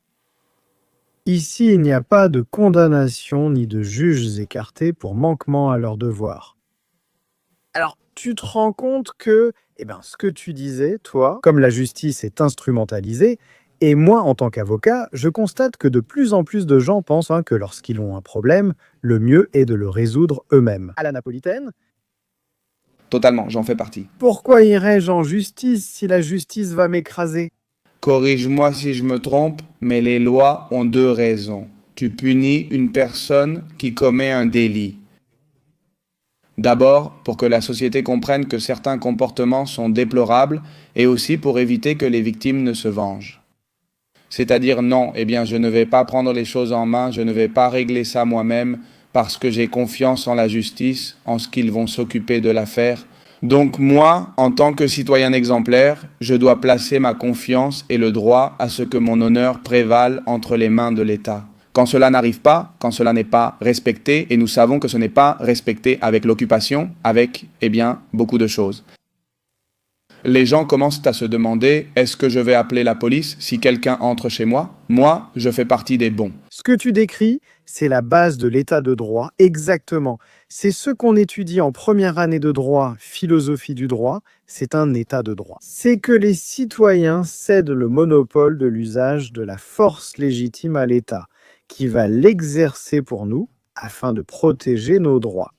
Ici, il n'y a pas de condamnation ni de juges écartés pour manquement à leurs devoirs. Alors, tu te rends compte que ce que tu disais, toi, comme la justice est instrumentalisée, et moi, en tant qu'avocat, je constate que de plus en plus de gens pensent que lorsqu'ils ont un problème, le mieux est de le résoudre eux-mêmes. À la napolitaine, Totalement, j'en fais partie. pourquoi irais-je en justice si la justice va m'écraser? Corrige-moi si je me trompe, mais les lois ont deux raisons. Tu punis une personne qui commet un délit. D'abord, pour que la société comprenne que certains comportements sont déplorables et aussi pour éviter que les victimes ne se vengent. C'est-à-dire non, je ne vais pas prendre les choses en main, je ne vais pas régler ça moi-même parce que j'ai confiance en la justice, en ce qu'ils vont s'occuper de l'affaire. Donc moi, en tant que citoyen exemplaire, je dois placer ma confiance et le droit à ce que mon honneur prévale entre les mains de l'État. Quand cela n'arrive pas, quand cela n'est pas respecté, et nous savons que ce n'est pas respecté avec l'occupation, avec, beaucoup de choses. Les gens commencent à se demander, est-ce que je vais appeler la police si quelqu'un entre chez moi? Moi, je fais partie des bons. Ce que tu décris, c'est la base de l'état de droit, exactement. C'est ce qu'on étudie en première année de droit, philosophie du droit, c'est un état de droit. C'est que les citoyens cèdent le monopole de l'usage de la force légitime à l'État, qui va l'exercer pour nous afin de protéger nos droits.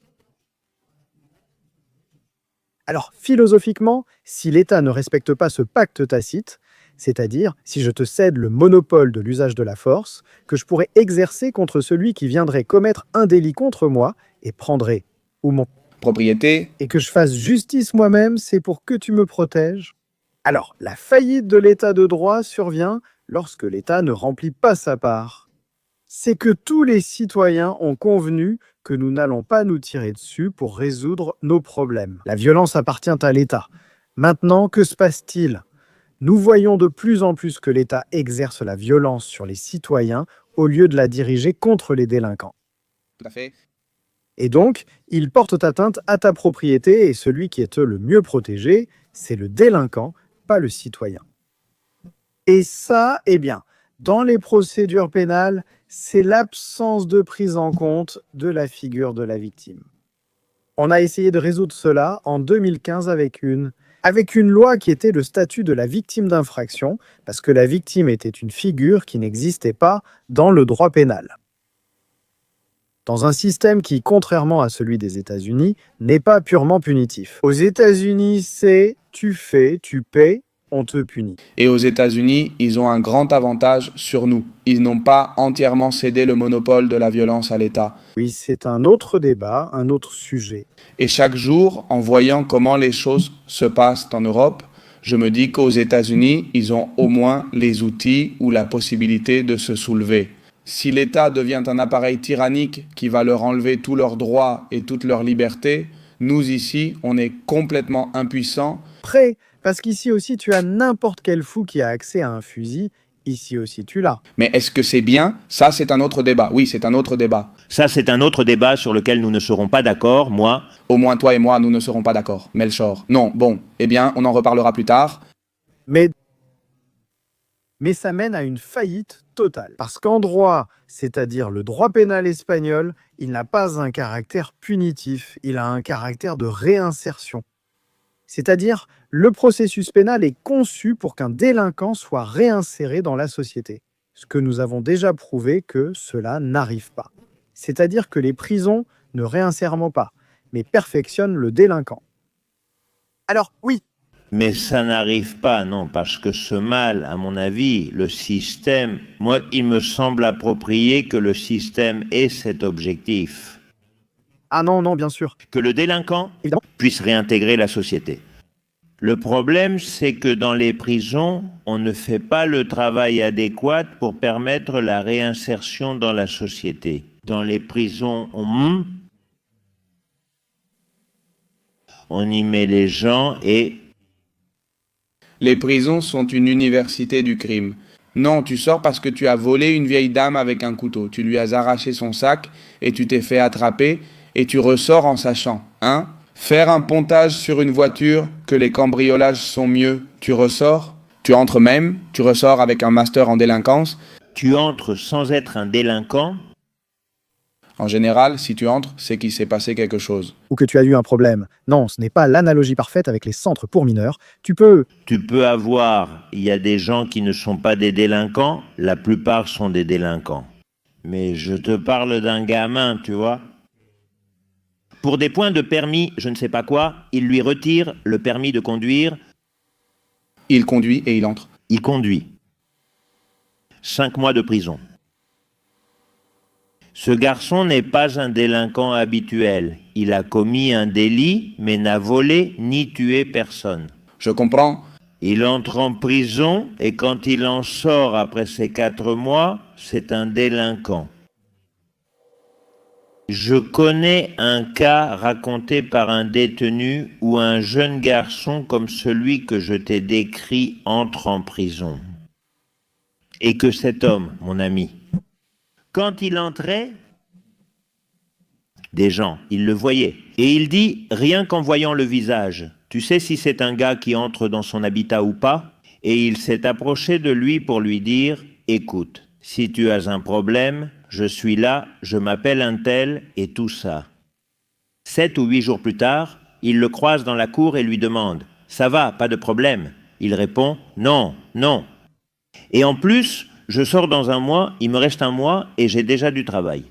Alors, philosophiquement, si l'État ne respecte pas ce pacte tacite, c'est-à-dire si je te cède le monopole de l'usage de la force, que je pourrais exercer contre celui qui viendrait commettre un délit contre moi et prendrait ou mon Propriété, et que je fasse justice moi-même, c'est pour que tu me protèges. Alors, la faillite de l'état de droit survient lorsque l'État ne remplit pas sa part. C'est que tous les citoyens ont convenu que nous n'allons pas nous tirer dessus pour résoudre nos problèmes. La violence appartient à l'État. Maintenant, que se passe-t-il? Nous voyons de plus en plus que l'État exerce la violence sur les citoyens au lieu de la diriger contre les délinquants. tout à fait. Et donc, ils portent atteinte à ta propriété et celui qui est le mieux protégé, c'est le délinquant, pas le citoyen. Et ça, dans les procédures pénales, c'est l'absence de prise en compte de la figure de la victime. On a essayé de résoudre cela en 2015 avec une loi qui était le statut de la victime d'infraction, parce que la victime était une figure qui n'existait pas dans le droit pénal. Dans un système qui, contrairement à celui des États-Unis, n'est pas purement punitif. Aux États-Unis, c'est tu fais, tu paies, on te punit. Et aux États-Unis, ils ont un grand avantage sur nous. Ils n'ont pas entièrement cédé le monopole de la violence à l'État. Oui, c'est un autre débat, un autre sujet. Et chaque jour, en voyant comment les choses se passent en Europe, je me dis qu'aux États-Unis, ils ont au moins les outils ou la possibilité de se soulever. Si l'État devient un appareil tyrannique qui va leur enlever tous leurs droits et toutes leurs libertés, nous ici, on est complètement impuissants. Prêt, parce qu'ici aussi, tu as n'importe quel fou qui a accès à un fusil. Ici aussi, tu l'as. Mais est-ce que c'est bien? Ça, c'est un autre débat. Oui, c'est un autre débat. Ça, c'est un autre débat sur lequel nous ne serons pas d'accord, moi. Au moins, toi et moi, nous ne serons pas d'accord. Melchor. Non, bon, on en reparlera plus tard. Mais ça mène à une faillite totale. Parce qu'en droit, c'est-à-dire le droit pénal espagnol, il n'a pas un caractère punitif, il a un caractère de réinsertion. C'est-à-dire, le processus pénal est conçu pour qu'un délinquant soit réinséré dans la société. Ce que nous avons déjà prouvé que cela n'arrive pas. C'est-à-dire que les prisons ne réinsèrent pas, mais perfectionnent le délinquant. Alors, oui. Mais ça n'arrive pas, non, parce que ce mal, à mon avis, le système, moi, il me semble approprié que le système ait cet objectif. Ah non, non, bien sûr. Que le délinquant Évidemment. puisse réintégrer la société. Le problème, c'est que dans les prisons, on ne fait pas le travail adéquat pour permettre la réinsertion dans la société. Dans les prisons, on y met les gens et Les prisons sont une université du crime. Non, tu sors parce que tu as volé une vieille dame avec un couteau. Tu lui as arraché son sac et tu t'es fait attraper et tu ressors en sachant, hein? Faire un pontage sur une voiture, que les cambriolages sont mieux, tu ressors? Tu entres même, tu ressors avec un master en délinquance. tu entres sans être un délinquant. En général, si tu entres, c'est qu'il s'est passé quelque chose. Ou que tu as eu un problème. Non, ce n'est pas l'analogie parfaite avec les centres pour mineurs. Tu peux... Tu peux avoir, il y a des gens qui ne sont pas des délinquants, la plupart sont des délinquants. Mais je te parle d'un gamin, tu vois. Pour des points de permis, je ne sais pas quoi, il lui retire le permis de conduire, Il conduit et il entre. il conduit. 5 mois de prison. Ce garçon n'est pas un délinquant habituel. Il a commis un délit, mais n'a volé ni tué personne. Je comprends. Il entre en prison et quand il en sort après ces 4 mois, c'est un délinquant. Je connais un cas raconté par un détenu où un jeune garçon comme celui que je t'ai décrit entre en prison. Et que cet homme, mon ami, quand il entrait, des gens, il le voyait. Et il dit, rien qu'en voyant le visage, tu sais si c'est un gars qui entre dans son habitat ou pas? Et il s'est approché de lui pour lui dire, écoute, si tu as un problème, je suis là, je m'appelle un tel et tout ça. 7 ou 8 jours plus tard, il le croise dans la cour et lui demande, ça va, pas de problème? Il répond, non, non. Et en plus, je sors dans un mois, il me reste un mois et j'ai déjà du travail.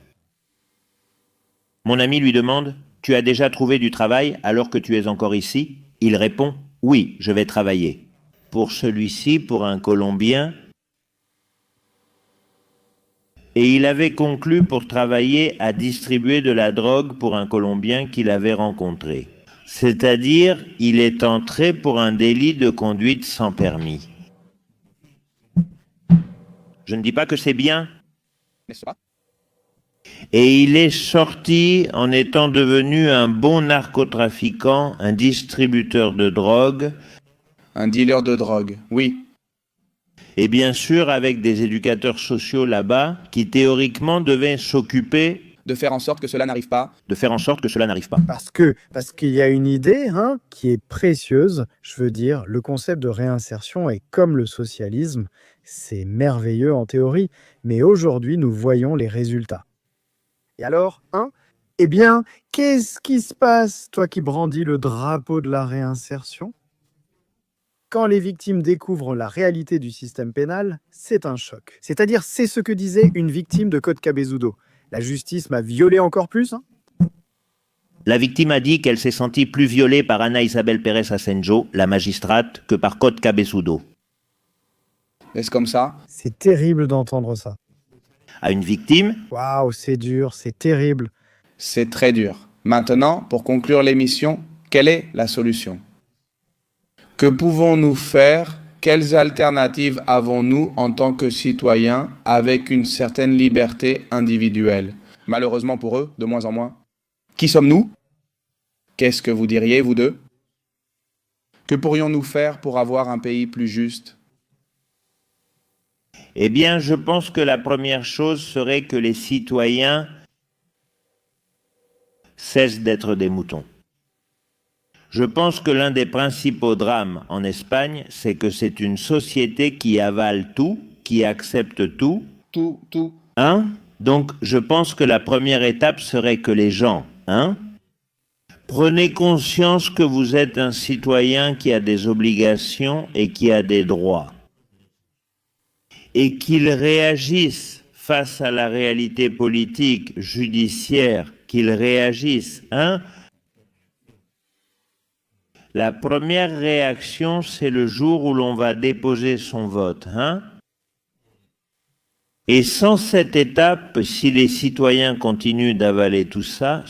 Mon ami lui demande, tu as déjà trouvé du travail alors que tu es encore ici? Il répond, oui, je vais travailler. Pour celui-ci, pour un Colombien, et il avait conclu pour travailler à distribuer de la drogue pour un Colombien qu'il avait rencontré. C'est-à-dire, il est entré pour un délit de conduite sans permis. Je ne dis pas que c'est bien. N'est-ce pas? Et il est sorti en étant devenu un bon narcotrafiquant, un distributeur de drogue, Un dealer de drogue, oui. et bien sûr avec des éducateurs sociaux là-bas qui théoriquement devaient s'occuper De faire en sorte que cela n'arrive pas. de faire en sorte que cela n'arrive pas. Parce qu'il y a une idée qui est précieuse. Je veux dire, le concept de réinsertion est comme le socialisme. C'est merveilleux en théorie, mais aujourd'hui, nous voyons les résultats. Et alors, eh bien, qu'est-ce qui se passe, toi qui brandis le drapeau de la réinsertion? Quand les victimes découvrent la réalité du système pénal, c'est un choc. C'est-à-dire, c'est ce que disait une victime de Code Cabezudo. La justice m'a violé encore plus. La victime a dit qu'elle s'est sentie plus violée par Ana Isabel Pérez Asenjo, la magistrate, que par Code Cabezudo. Est-ce comme ça? C'est terrible d'entendre ça. À une victime, Waouh, c'est dur, c'est terrible. C'est très dur. Maintenant, pour conclure l'émission, quelle est la solution? Que pouvons-nous faire? Quelles alternatives avons-nous en tant que citoyens avec une certaine liberté individuelle? Malheureusement pour eux, de moins en moins. Qui sommes-nous? Qu'est-ce que vous diriez, vous deux? Que pourrions-nous faire pour avoir un pays plus juste? eh bien, je pense que la première chose serait que les citoyens cessent d'être des moutons. Je pense que l'un des principaux drames en Espagne, c'est que c'est une société qui avale tout, qui accepte tout. Tout. Donc, je pense que la première étape serait que les gens, prenez conscience que vous êtes un citoyen qui a des obligations et qui a des droits. Et qu'ils réagissent face à la réalité politique, judiciaire, qu'ils réagissent, La première réaction, c'est le jour où l'on va déposer son vote, Et sans cette étape, si les citoyens continuent d'avaler tout ça,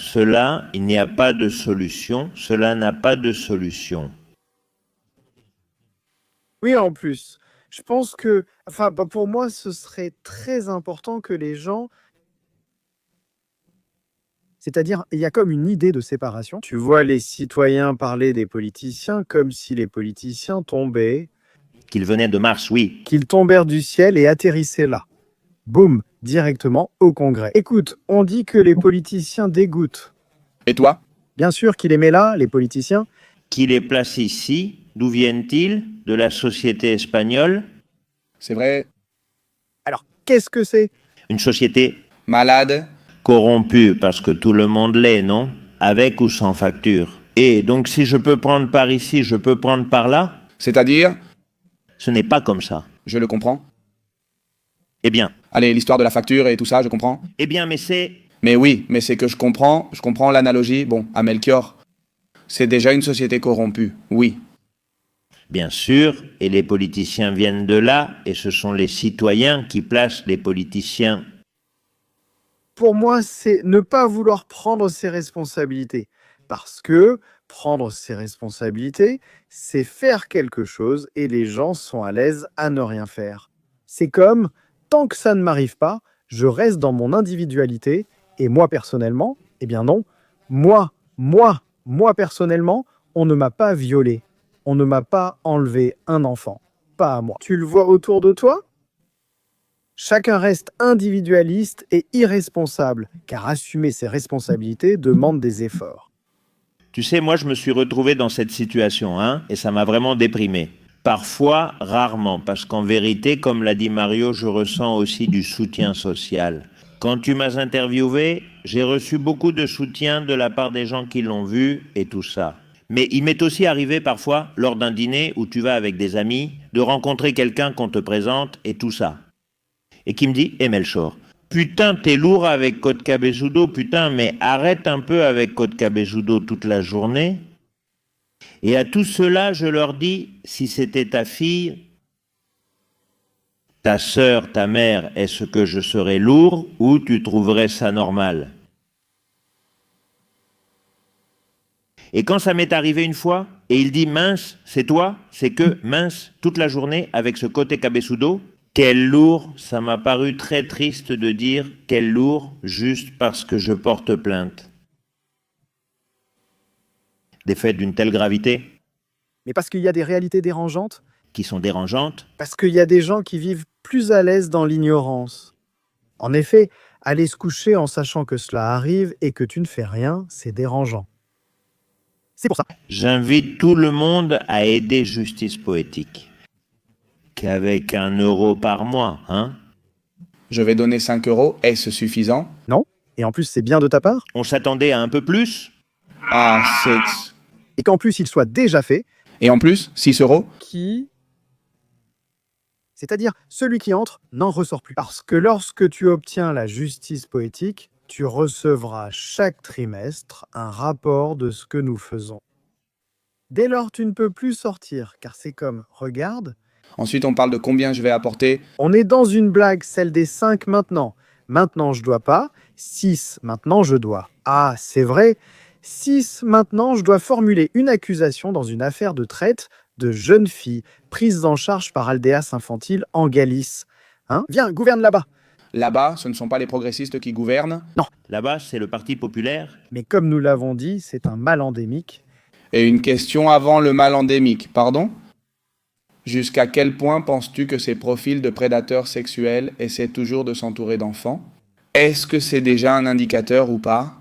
il n'y a pas de solution. Cela n'a pas de solution. Oui, en plus, je pense que, pour moi, ce serait très important que les gens, c'est-à-dire, il y a comme une idée de séparation. Tu vois les citoyens parler des politiciens comme si les politiciens tombaient, Qu'ils venaient de Mars, oui. qu'ils tombèrent du ciel et atterrissaient là. Boum, directement au Congrès. Écoute, on dit que les politiciens dégoûtent. Et toi? Bien sûr qu'il les met là, les politiciens. Qui les place ici? D'où viennent-ils? De la société espagnole? C'est vrai. Alors, qu'est-ce que c'est? Une société Malade? corrompue, parce que tout le monde l'est, non? Avec ou sans facture. Et donc si je peux prendre par ici, je peux prendre par là? C'est-à-dire? Ce n'est pas comme ça. Je le comprends. Eh bien, Allez, l'histoire de la facture et tout ça, je comprends. mais c'est... Mais oui, mais c'est que je comprends l'analogie. Bon, à Melchior, c'est déjà une société corrompue, oui. Bien sûr, et les politiciens viennent de là, et ce sont les citoyens qui placent les politiciens. Pour moi, c'est ne pas vouloir prendre ses responsabilités. Parce que prendre ses responsabilités, c'est faire quelque chose et les gens sont à l'aise à ne rien faire. C'est comme, tant que ça ne m'arrive pas, je reste dans mon individualité et moi personnellement, eh bien non, moi personnellement, on ne m'a pas violé, on ne m'a pas enlevé un enfant, pas à moi. Tu le vois autour de toi ? Chacun reste individualiste et irresponsable, car assumer ses responsabilités demande des efforts. Tu sais, moi je me suis retrouvé dans cette situation, et ça m'a vraiment déprimé. Parfois, rarement, parce qu'en vérité, comme l'a dit Mario, je ressens aussi du soutien social. Quand tu m'as interviewé, j'ai reçu beaucoup de soutien de la part des gens qui l'ont vu et tout ça. Mais il m'est aussi arrivé parfois, lors d'un dîner où tu vas avec des amis, de rencontrer quelqu'un qu'on te présente et tout ça. Et qui me dit, Melchor, putain, t'es lourd avec Côte Cabezudo, putain, mais arrête un peu avec Côte Cabezudo toute la journée. Et à tout cela, je leur dis, si c'était ta fille, ta sœur, ta mère, est-ce que je serais lourd ou tu trouverais ça normal? Et quand ça m'est arrivé une fois, et il dit, mince, c'est toi, c'est que, mince, toute la journée avec ce Côte Cabezudo, quel lourd, ça m'a paru très triste de dire quel lourd juste parce que je porte plainte. Des faits d'une telle gravité. Mais parce qu'il y a des réalités dérangeantes, Qui sont dérangeantes. parce qu'il y a des gens qui vivent plus à l'aise dans l'ignorance. En effet, aller se coucher en sachant que cela arrive et que tu ne fais rien, c'est dérangeant. C'est pour ça. J'invite tout le monde à aider Justice Poétique. Qu'avec 1 euro par mois, Je vais donner 5 euros, est-ce suffisant? Non? Et en plus, c'est bien de ta part. On s'attendait à un peu plus. Ah, c'est... Et qu'en plus, il soit déjà fait. Et en plus, 6 euros? Qui... C'est-à-dire, celui qui entre n'en ressort plus. Parce que lorsque tu obtiens la justice poétique, tu recevras chaque trimestre un rapport de ce que nous faisons. Dès lors, tu ne peux plus sortir, car c'est comme, regarde, Ensuite, on parle de combien je vais apporter. on est dans une blague, celle des 5 maintenant. Maintenant, je dois pas. 6, maintenant, je dois. Ah, c'est vrai. 6, maintenant, je dois formuler une accusation dans une affaire de traite de jeunes filles prises en charge par Aldéas Infantile en Galice. Viens, gouverne là-bas. Là-bas, ce ne sont pas les progressistes qui gouvernent. Là-bas, c'est le Parti populaire. Mais comme nous l'avons dit, c'est un mal endémique. Et une question avant le mal endémique, pardon? Jusqu'à quel point penses-tu que ces profils de prédateurs sexuels essaient toujours de s'entourer d'enfants? Est-ce que c'est déjà un indicateur ou pas?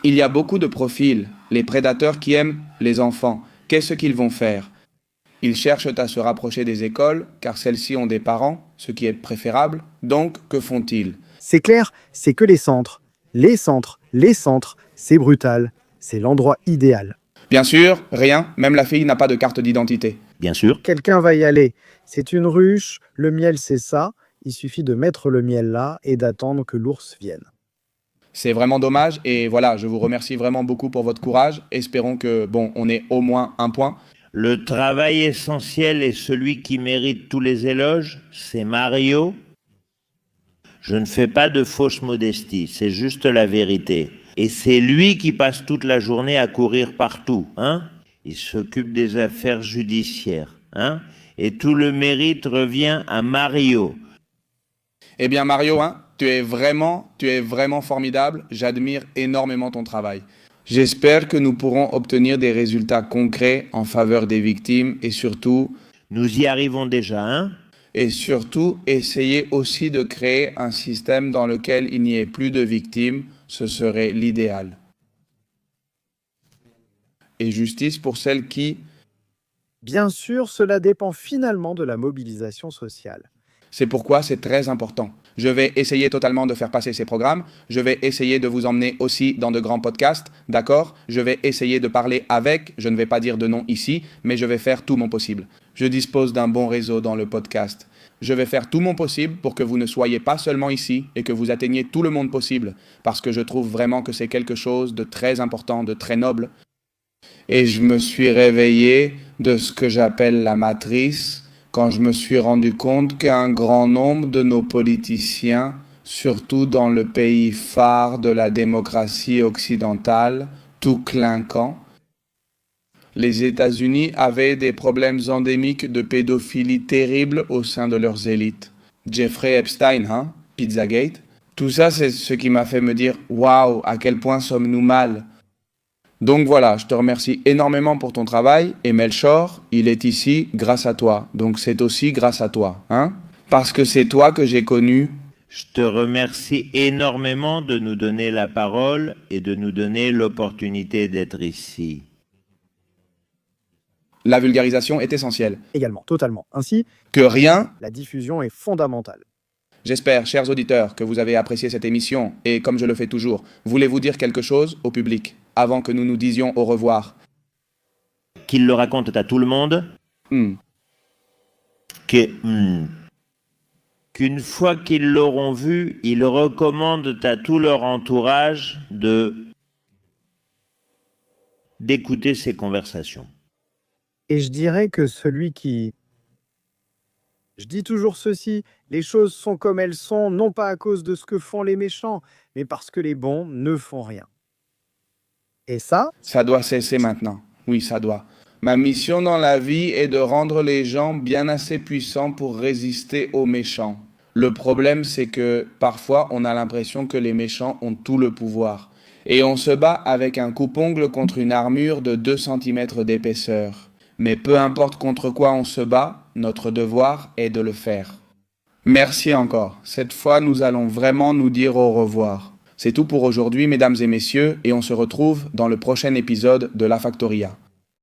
Il y a beaucoup de profils, les prédateurs qui aiment les enfants. Qu'est-ce qu'ils vont faire? Ils cherchent à se rapprocher des écoles, car celles-ci ont des parents, ce qui est préférable. Donc, que font-ils? C'est clair, c'est que les centres. Les centres, c'est brutal. C'est l'endroit idéal. Bien sûr, rien, même la fille n'a pas de carte d'identité. Bien sûr. Quelqu'un va y aller. C'est une ruche, le miel c'est ça. Il suffit de mettre le miel là et d'attendre que l'ours vienne. C'est vraiment dommage et voilà, je vous remercie vraiment beaucoup pour votre courage. Espérons que, on ait au moins un point. Le travail essentiel et celui qui mérite tous les éloges, c'est Mario. Je ne fais pas de fausse modestie, c'est juste la vérité. Et c'est lui qui passe toute la journée à courir partout, hein? Il s'occupe des affaires judiciaires, hein? Et tout le mérite revient à Mario. Eh bien Mario, hein, tu es vraiment formidable. J'admire énormément ton travail. J'espère que nous pourrons obtenir des résultats concrets en faveur des victimes et surtout Nous y arrivons déjà, hein? Essayer aussi de créer un système dans lequel il n'y ait plus de victimes. Ce serait l'idéal. Et justice pour celles qui... Bien sûr, cela dépend finalement de la mobilisation sociale. C'est pourquoi c'est très important. Je vais essayer totalement de faire passer ces programmes. Je vais essayer de vous emmener aussi dans de grands podcasts, d'accord? Je vais essayer de parler avec, je ne vais pas dire de nom ici, mais je vais faire tout mon possible. Je dispose d'un bon réseau dans le podcast. Je vais faire tout mon possible pour que vous ne soyez pas seulement ici et que vous atteigniez tout le monde possible, parce que je trouve vraiment que c'est quelque chose de très important, de très noble. Et je me suis réveillé de ce que j'appelle la matrice, quand je me suis rendu compte qu'un grand nombre de nos politiciens, surtout dans le pays phare de la démocratie occidentale, tout clinquant, les États-Unis avaient des problèmes endémiques de pédophilie terribles au sein de leurs élites. Jeffrey Epstein, hein, Pizzagate, tout ça c'est ce qui m'a fait me dire « Waouh, à quel point sommes-nous mal ?» Donc voilà, je te remercie énormément pour ton travail et Melchor, il est ici grâce à toi. Donc c'est aussi grâce à toi, hein? Parce que c'est toi que j'ai connu. Je te remercie énormément de nous donner la parole et de nous donner l'opportunité d'être ici. La vulgarisation est essentielle. Également, totalement. Ainsi, Que rien... la diffusion est fondamentale. J'espère, chers auditeurs, que vous avez apprécié cette émission et, comme je le fais toujours, voulez-vous dire quelque chose au public avant que nous nous disions au revoir? Qu'ils le racontent à tout le monde. Qu'une fois qu'ils l'auront vu, ils recommandent à tout leur entourage d'écouter ces conversations. Et je dirais que celui qui... Je dis toujours ceci, les choses sont comme elles sont, non pas à cause de ce que font les méchants, mais parce que les bons ne font rien. Et ça, Ça doit cesser maintenant. Oui, ça doit. Ma mission dans la vie est de rendre les gens bien assez puissants pour résister aux méchants. Le problème, c'est que parfois, on a l'impression que les méchants ont tout le pouvoir. Et on se bat avec un coupe-ongle contre une armure de 2 cm d'épaisseur. Mais peu importe contre quoi on se bat, notre devoir est de le faire. Merci encore. Cette fois, nous allons vraiment nous dire au revoir. C'est tout pour aujourd'hui, mesdames et messieurs, et on se retrouve dans le prochain épisode de La Factoria.